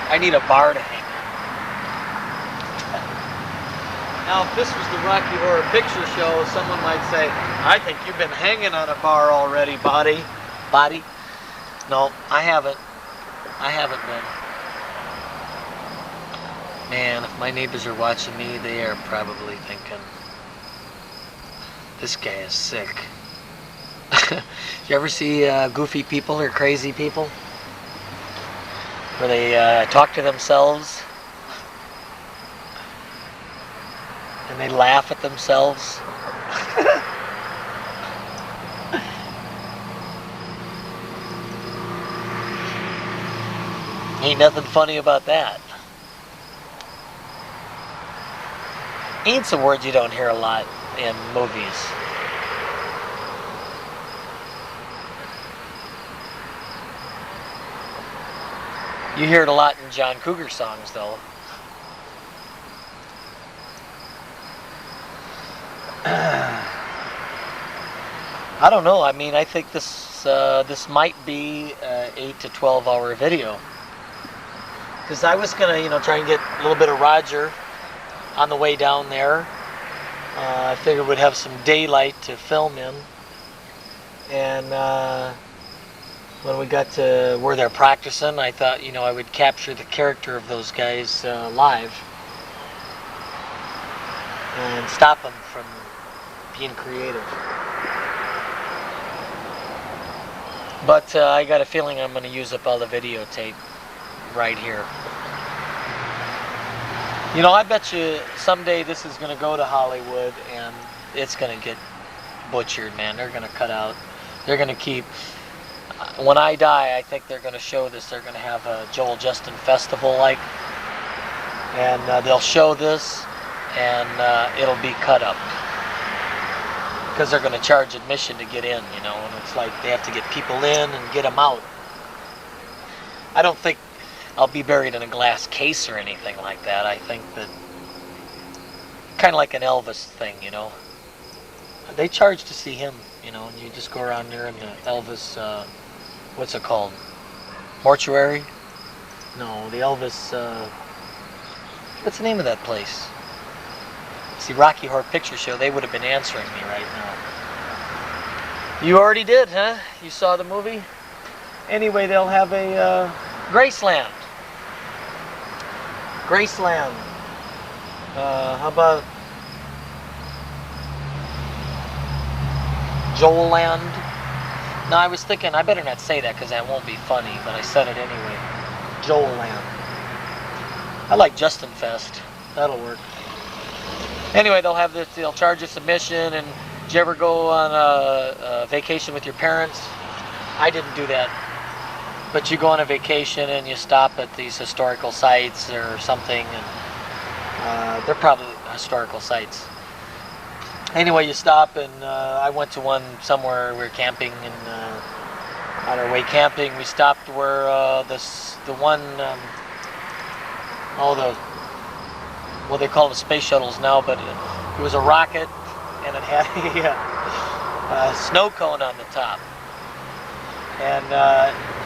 I need a bar to hang. Now, if this was the Rocky Horror Picture Show, someone might say, I think you've been hanging on a bar already, Body. No, I haven't. I haven't been. Man, if my neighbors are watching me, they are probably thinking, this guy is sick. You ever see goofy people or crazy people? Where they talk to themselves? And they laugh at themselves. Ain't nothing funny about that. Ain't's a word you don't hear a lot in movies. You hear it a lot in John Cougar songs, though. I don't know. I mean, I think this might be an 8 to 12 hour video. Because I was gonna, try and get a little bit of Roger on the way down there. I figured we'd have some daylight to film in. And when we got to where they're practicing, I thought, I would capture the character of those guys live. And stop them from being creative. But I got a feeling I'm going to use up all the videotape right here. I bet you someday this is going to go to Hollywood and it's going to get butchered, man. They're going to cut out. They're going to keep. When I die, I think they're going to show this. They're going to have a Joel Justin festival and they'll show this and it'll be cut up. Because they're going to charge admission to get in, and it's like they have to get people in and get them out. I don't think I'll be buried in a glass case or anything like that. I think that kind of like an Elvis thing, They charge to see him, and you just go around there in the Elvis, what's it called? Mortuary? No, the Elvis, what's the name of that place? See, Rocky Horror Picture Show, they would have been answering me right now. You already did, huh? You saw the movie? Anyway, they'll have a Graceland. Graceland. How about Joel-land? No, I was thinking, I better not say that because that won't be funny, but I said it anyway. Joel-land. I like Justin Fest. That'll work. Anyway, they'll charge us admission. And did you ever go on a vacation with your parents? I didn't do that. But you go on a vacation and you stop at these historical sites or something, and they're probably historical sites. Anyway, you stop, and I went to one somewhere. We were camping, and on our way camping, we stopped where the one well, they call them space shuttles now, but it was a rocket, and it had a snow cone on the top. And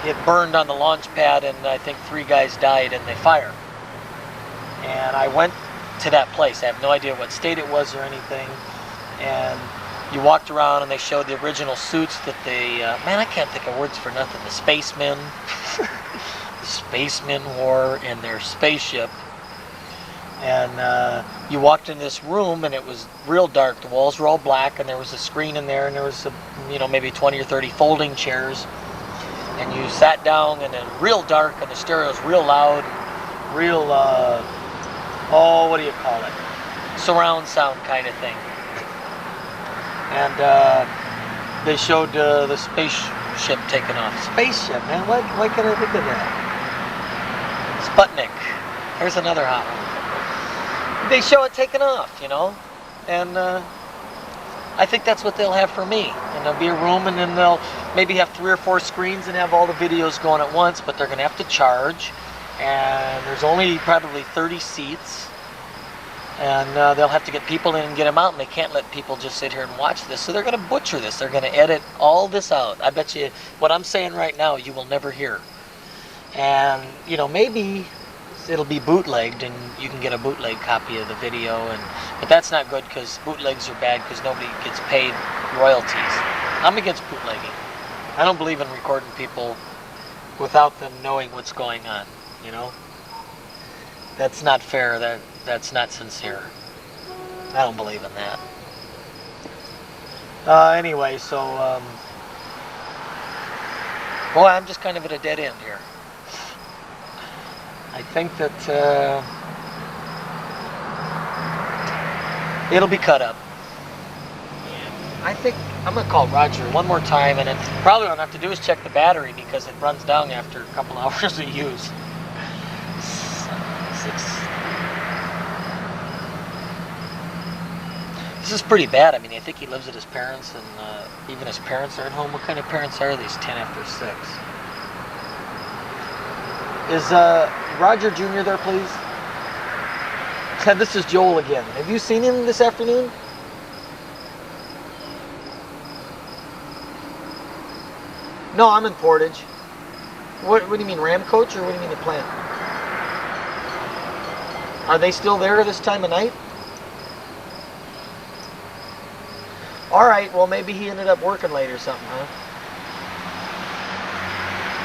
it burned on the launch pad, and I think 3 guys died in the fire. And I went to that place. I have no idea what state it was or anything. And you walked around, and they showed the original suits that they, man, I can't think of words for nothing. The spacemen, the spacemen wore in their spaceship. And you walked in this room, and it was real dark. The walls were all black, and there was a screen in there, and there was, maybe 20 or 30 folding chairs. And you sat down, and then real dark, and the stereo's real loud, real, what do you call it? Surround sound kind of thing. And they showed the spaceship taking off. Spaceship, man, why can't I think of that? Sputnik. There's another hot one. They show it taking off, and I think that's what they'll have for me. And there'll be a room, and then they'll maybe have 3 or 4 screens and have all the videos going at once, but they're going to have to charge, and there's only probably 30 seats, and they'll have to get people in and get them out, and they can't let people just sit here and watch this, so they're going to butcher this. They're going to edit all this out. I bet you what I'm saying right now you will never hear. And, maybe it'll be bootlegged, and you can get a bootleg copy of the video, but that's not good, because bootlegs are bad, because nobody gets paid royalties. I'm against bootlegging. I don't believe in recording people without them knowing what's going on, That's not fair. That's not sincere. I don't believe in that. Anyway, so, I'm just kind of at a dead end here. I think that it'll be cut up. I think I'm going to call Roger one more time, and then probably what I have to do is check the battery, because it runs down after a couple hours of use. This is pretty bad. I mean, I think he lives at his parents', and even his parents are at home. What kind of parents are these 10 after 6? Is Roger Jr. there, please? This is Joel again. Have you seen him this afternoon? No, I'm in Portage. What do you mean, Ram Coach, or what do you mean the plant? Are they still there this time of night? Alright, well maybe he ended up working late or something, huh?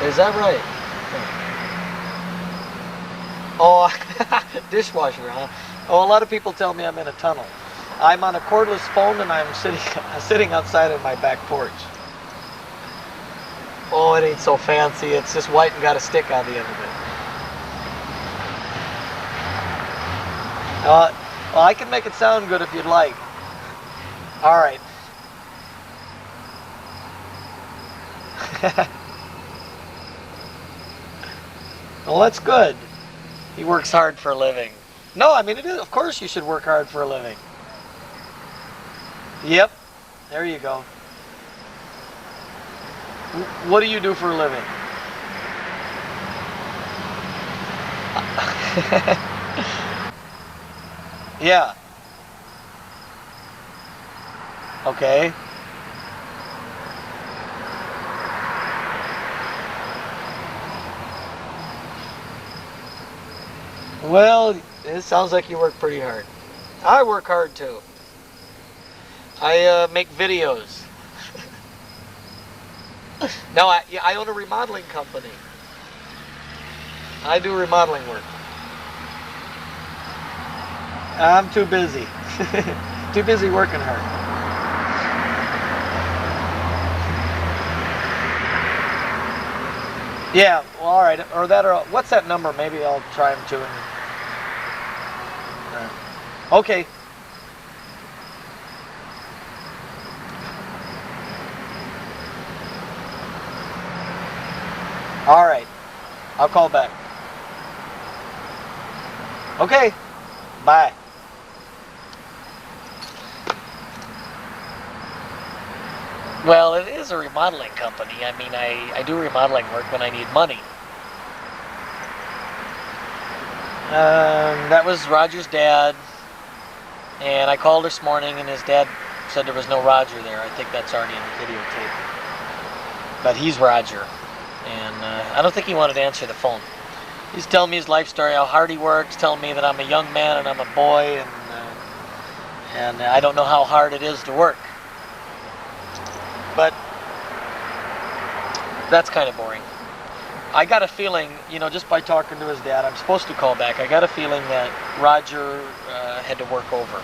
Is that right? Oh, dishwasher, huh? Oh, a lot of people tell me I'm in a tunnel. I'm on a cordless phone, and I'm sitting outside of my back porch. Oh, it ain't so fancy. It's just white and got a stick on the end of it. Well, I can make it sound good if you'd like. All right. Well, that's good. He works hard for a living. No, I mean, it is. Of course you should work hard for a living. Yep. There you go. What do you do for a living? Yeah. Okay. Well, it sounds like you work pretty hard. I work hard too. I make videos. No, I own a remodeling company. I do remodeling work. I'm too busy. Too busy working hard. Yeah, well, all right. Or what's that number? Maybe I'll try them too. Okay. All right. I'll call back. Okay. Bye. Well, it is a remodeling company. I mean, I do remodeling work when I need money. That was Roger's dad, and I called this morning, and his dad said there was no Roger there. I think that's already in the videotape. But he's Roger, and I don't think he wanted to answer the phone. He's telling me his life story, how hard he works, telling me that I'm a young man and I'm a boy, and I don't know how hard it is to work. But that's kind of boring. I got a feeling, you know, just by talking to his dad, I'm supposed to call back. I got a feeling that Roger had to work over.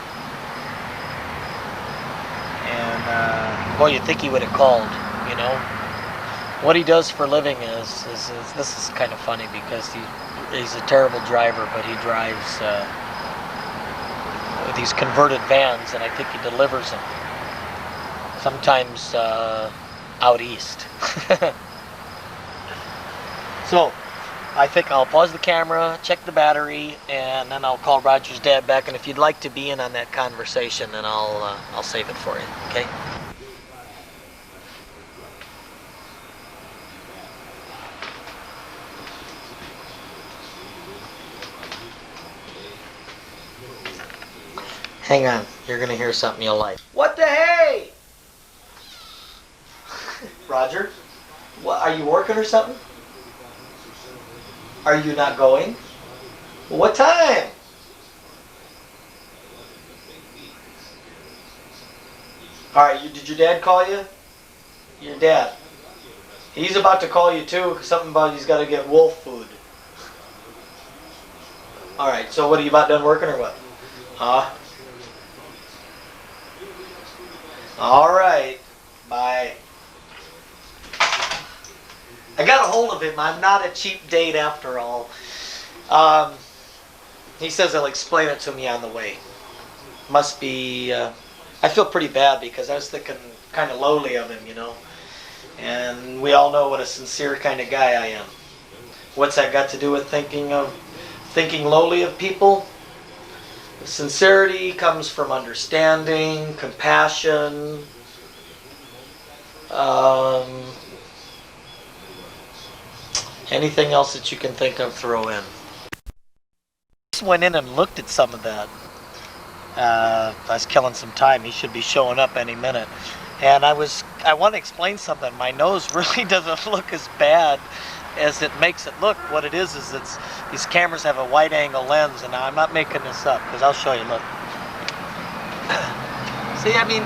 And, boy, you'd think he would have called, you know. What he does for a living is this is kind of funny because he's a terrible driver, but he drives these converted vans, and I think he delivers them. Sometimes out east. So, I think I'll pause the camera, check the battery, and then I'll call Roger's dad back. And if you'd like to be in on that conversation, then I'll save it for you. Okay? Hang on, you're gonna hear something you'll like. What the hey? Roger, what, are you working or something? Are you not going? What time? Alright, did your dad call you? Your dad. He's about to call you too, something about he's got to get wolf food. Alright, so what, are you about done working or what? Alright, bye. I got a hold of him. I'm not a cheap date after all. He says he'll explain it to me on the way. Must be, I feel pretty bad because I was thinking kind of lowly of him, you know. And we all know what a sincere kind of guy I am. What's that got to do with thinking lowly of people? Sincerity comes from understanding, compassion, anything else that you can think of, throw in. I just went in and looked at some of that. I was killing some time. He should be showing up any minute. And I want to explain something. My nose really doesn't look as bad as it makes it look. What it is these cameras have a wide angle lens, and I'm not making this up because I'll show you. Look. See, I mean,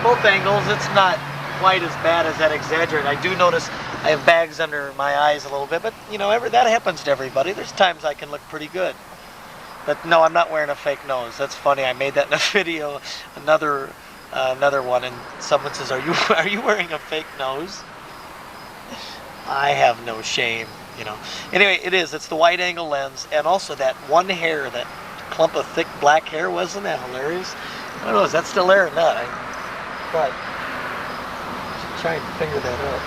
both angles, it's not quite as bad as that exaggerated. I do notice I have bags under my eyes a little bit, but you know, that happens to everybody. There's times I can look pretty good. But no, I'm not wearing a fake nose. That's funny. I made that in a video, another one, and someone says, "Are you wearing a fake nose?" I have no shame, you know. Anyway, it is. It's the wide angle lens, and also that one hair, that clump of thick black hair. Wasn't that hilarious? I don't know. Is that still there or not? But try and figure that out.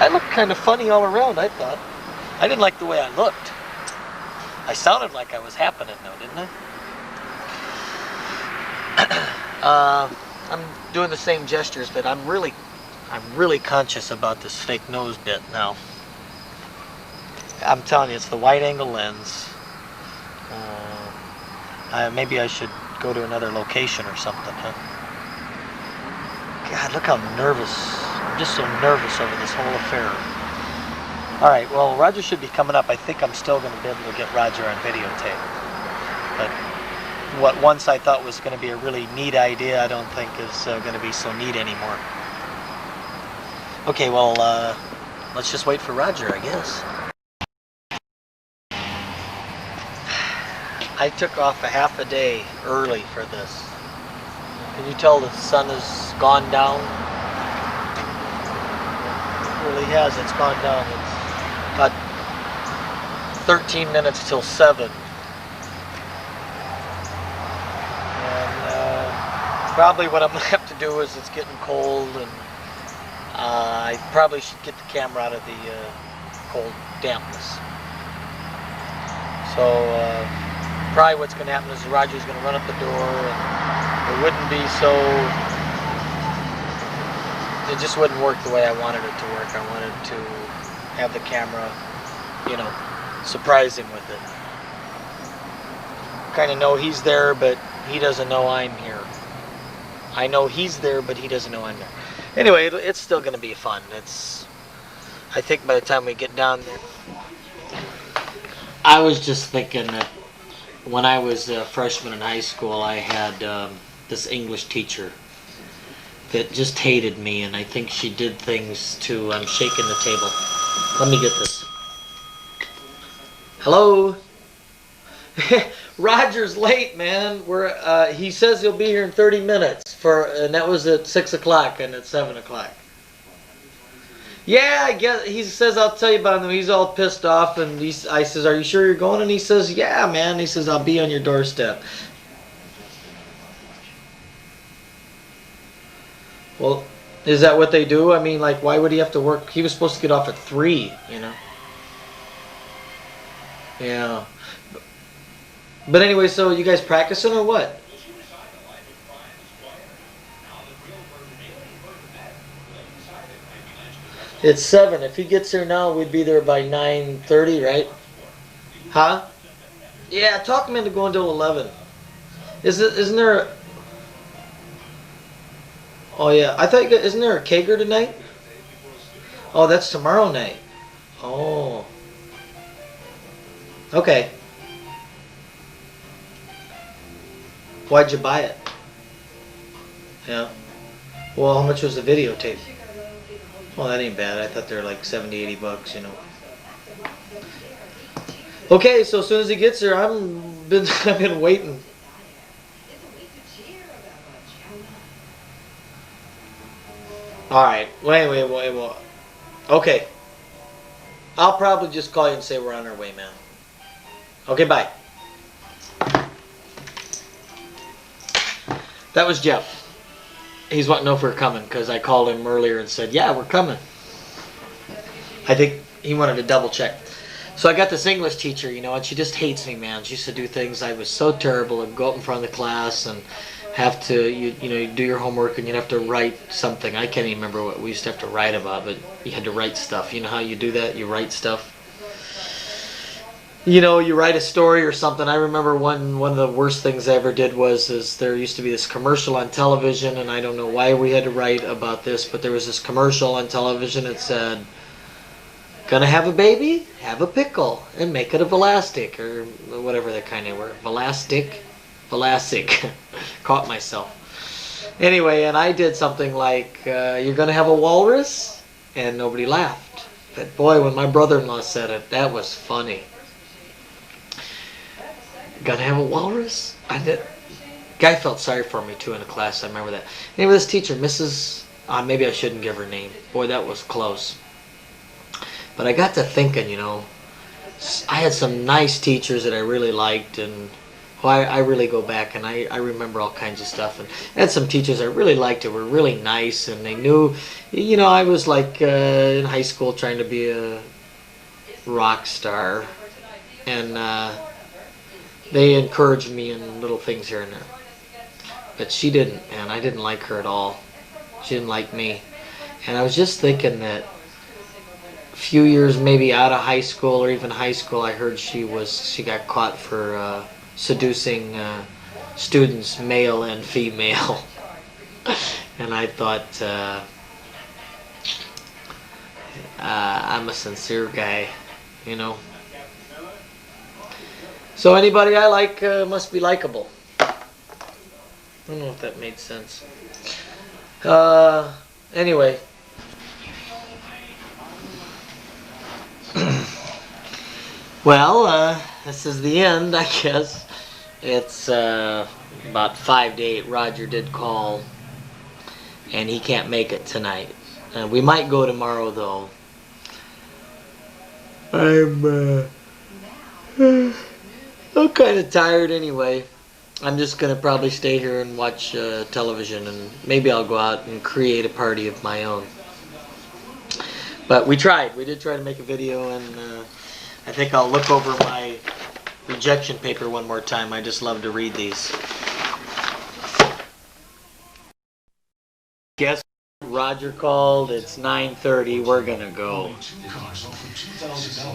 I looked kind of funny all around, I thought. I didn't like the way I looked. I sounded like I was happening though, didn't I? I'm doing the same gestures, but I'm really conscious about this fake nose bit now. I'm telling you, it's the wide angle lens. Maybe I should go to another location or something, huh? God, look how nervous. I'm just so nervous over this whole affair. Alright, well, Roger should be coming up. I think I'm still going to be able to get Roger on videotape. But what once I thought was going to be a really neat idea, I don't think is going to be so neat anymore. Okay, well, let's just wait for Roger, I guess. I took off a half a day early for this. Can you tell the sun has gone down? It really has. It's gone down. It's about 13 minutes till 7. And probably what I'm going to have to do is, it's getting cold, and I probably should get the camera out of the cold dampness. So probably what's going to happen is Roger's going to run up the door, and it wouldn't be so, it just wouldn't work the way I wanted it to work. I wanted to have the camera, you know, surprise him with it. kind of know he's there, but he doesn't know I'm here. I know he's there, but he doesn't know I'm there. Anyway, it's still going to be fun. I think by the time we get down there, I was just thinking that when I was a freshman in high school, I had this English teacher that just hated me, and I think she did things to, I'm shaking the table. Let me get this. Hello? Roger's late, man. He says he'll be here in 30 minutes, and that was at 6 o'clock and at 7 o'clock. Yeah, I guess he says I'll tell you about him. He's all pissed off, and I says, "Are you sure you're going?" And he says, "Yeah, man." He says, "I'll be on your doorstep." Well, is that what they do? I mean, like, why would he have to work? He was supposed to get off at 3, you know. Yeah. But anyway, so you guys practicing or what? It's 7. If he gets here now, we'd be there by 9:30, right? Huh? Yeah, talk him into going till 11. Isn't there? Oh yeah, I thought isn't there a kegger tonight? Oh, that's tomorrow night. Oh. Okay. Why'd you buy it? Yeah. Well, how much was the videotape? Well, that ain't bad. I thought they were like 70, 80 bucks, you know. Okay, so as soon as he gets here, I've been waiting. All right. Wait. Okay. I'll probably just call you and say we're on our way, man. Okay, bye. That was Jeff. He's wanting to know if we're coming because I called him earlier and said, yeah, we're coming. I think he wanted to double check. So I got this English teacher, you know, and she just hates me, man. She used to do things. I was so terrible. I'd go up in front of the class and have to, you know, you do your homework and you'd have to write something. I can't even remember what we used to have to write about, but you had to write stuff. You know how you do that? You write stuff. You know, you write a story or something. I remember one of the worst things I ever did is there used to be this commercial on television, and I don't know why we had to write about this, but there was this commercial on television that said, "Gonna have a baby? Have a pickle and make it a Velastic," or whatever that kind of word. Velastic? Caught myself. Anyway, and I did something like, "You're gonna have a walrus?" And nobody laughed. But boy, when my brother-in-law said it, that was funny. Gonna have a walrus? Guy felt sorry for me too in a class. I remember that. Anyway, this teacher, Mrs. Maybe I shouldn't give her name. Boy, that was close. But I got to thinking, you know, I had some nice teachers that I really liked, and I really go back and I remember all kinds of stuff. And I had some teachers I really liked that were really nice, and they knew, you know, I was like in high school trying to be a rock star, and they encouraged me in little things here and there. But she didn't, and I didn't like her at all. She didn't like me. And I was just thinking that a few years maybe out of high school or even high school, I heard she got caught for seducing students, male and female. And I thought, I'm a sincere guy, you know. So anybody I like must be likable. I don't know if that made sense. Anyway. Well, this is the end, I guess. It's about 5 to 8. Roger did call, and he can't make it tonight. We might go tomorrow, though. I'm kind of tired anyway. I'm just going to probably stay here and watch television, and maybe I'll go out and create a party of my own. But we tried. We did try to make a video, and I think I'll look over my rejection paper one more time. I just love to read these. Guess Roger called. It's 9:30. We're gonna go.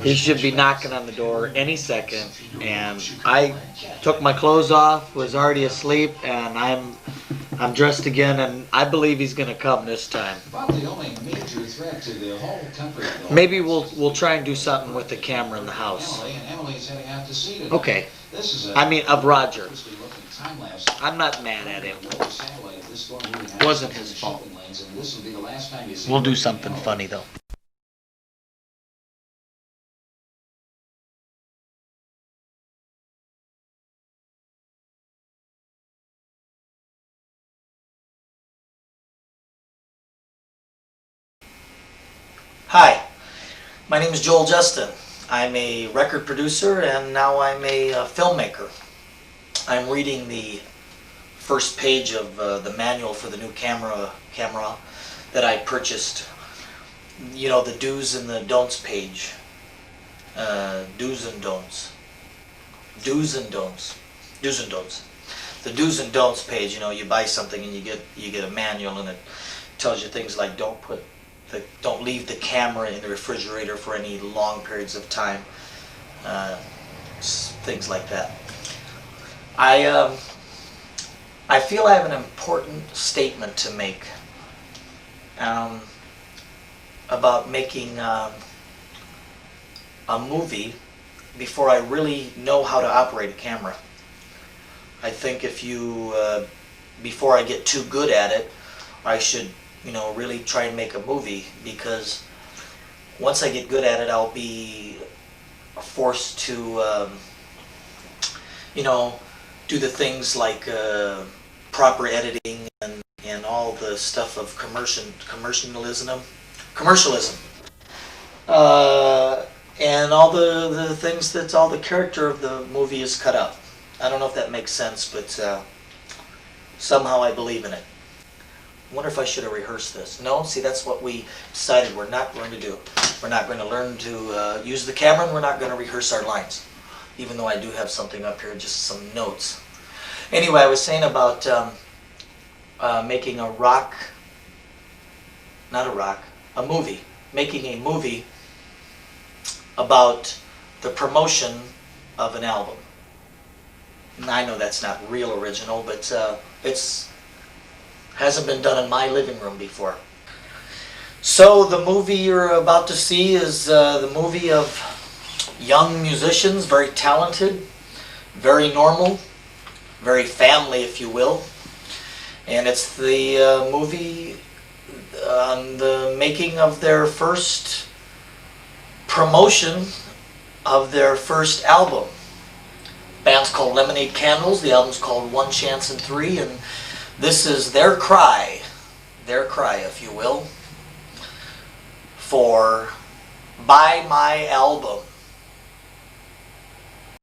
He should be knocking on the door any second. And I took my clothes off, was already asleep, and I'm dressed again, and I believe he's gonna come this time. Maybe we'll try and do something with the camera in the house. Okay. I mean, of Roger. I'm not mad at him. Wasn't his fault. We'll do something funny though. Hi, my name is Joel Justin. I'm a record producer and now I'm a filmmaker. I'm reading the first page of the manual for the new camera that I purchased. You know, the do's and the don'ts page. Do's and don'ts. Do's and don'ts. Do's and don'ts. The do's and don'ts page. You know, you buy something and you get a manual and it tells you things like don't leave the camera in the refrigerator for any long periods of time. Things like that. I feel I have an important statement to make about making a movie before I really know how to operate a camera. I think before I get too good at it, I should, really try and make a movie, because once I get good at it, I'll be forced to, do the things like proper editing and all the stuff of commercialism, and all the things that all the character of the movie is cut up. I don't know if that makes sense, but somehow I believe in it. I wonder if I should have rehearsed this. No? See, that's what we decided we're not going to do. We're not going to learn to use the camera, and we're not going to rehearse our lines. Even though I do have something up here, just some notes. Anyway, I was saying about making a movie. Making a movie about the promotion of an album. And I know that's not real original, but it's hasn't been done in my living room before. So the movie you're about to see is the movie of young musicians, very talented, very normal, very family, if you will. And it's the movie on the making of their first promotion of their first album. The band's called Lemonade Candles. The album's called One Chance in Three, and this is their cry, if you will, for buy my album.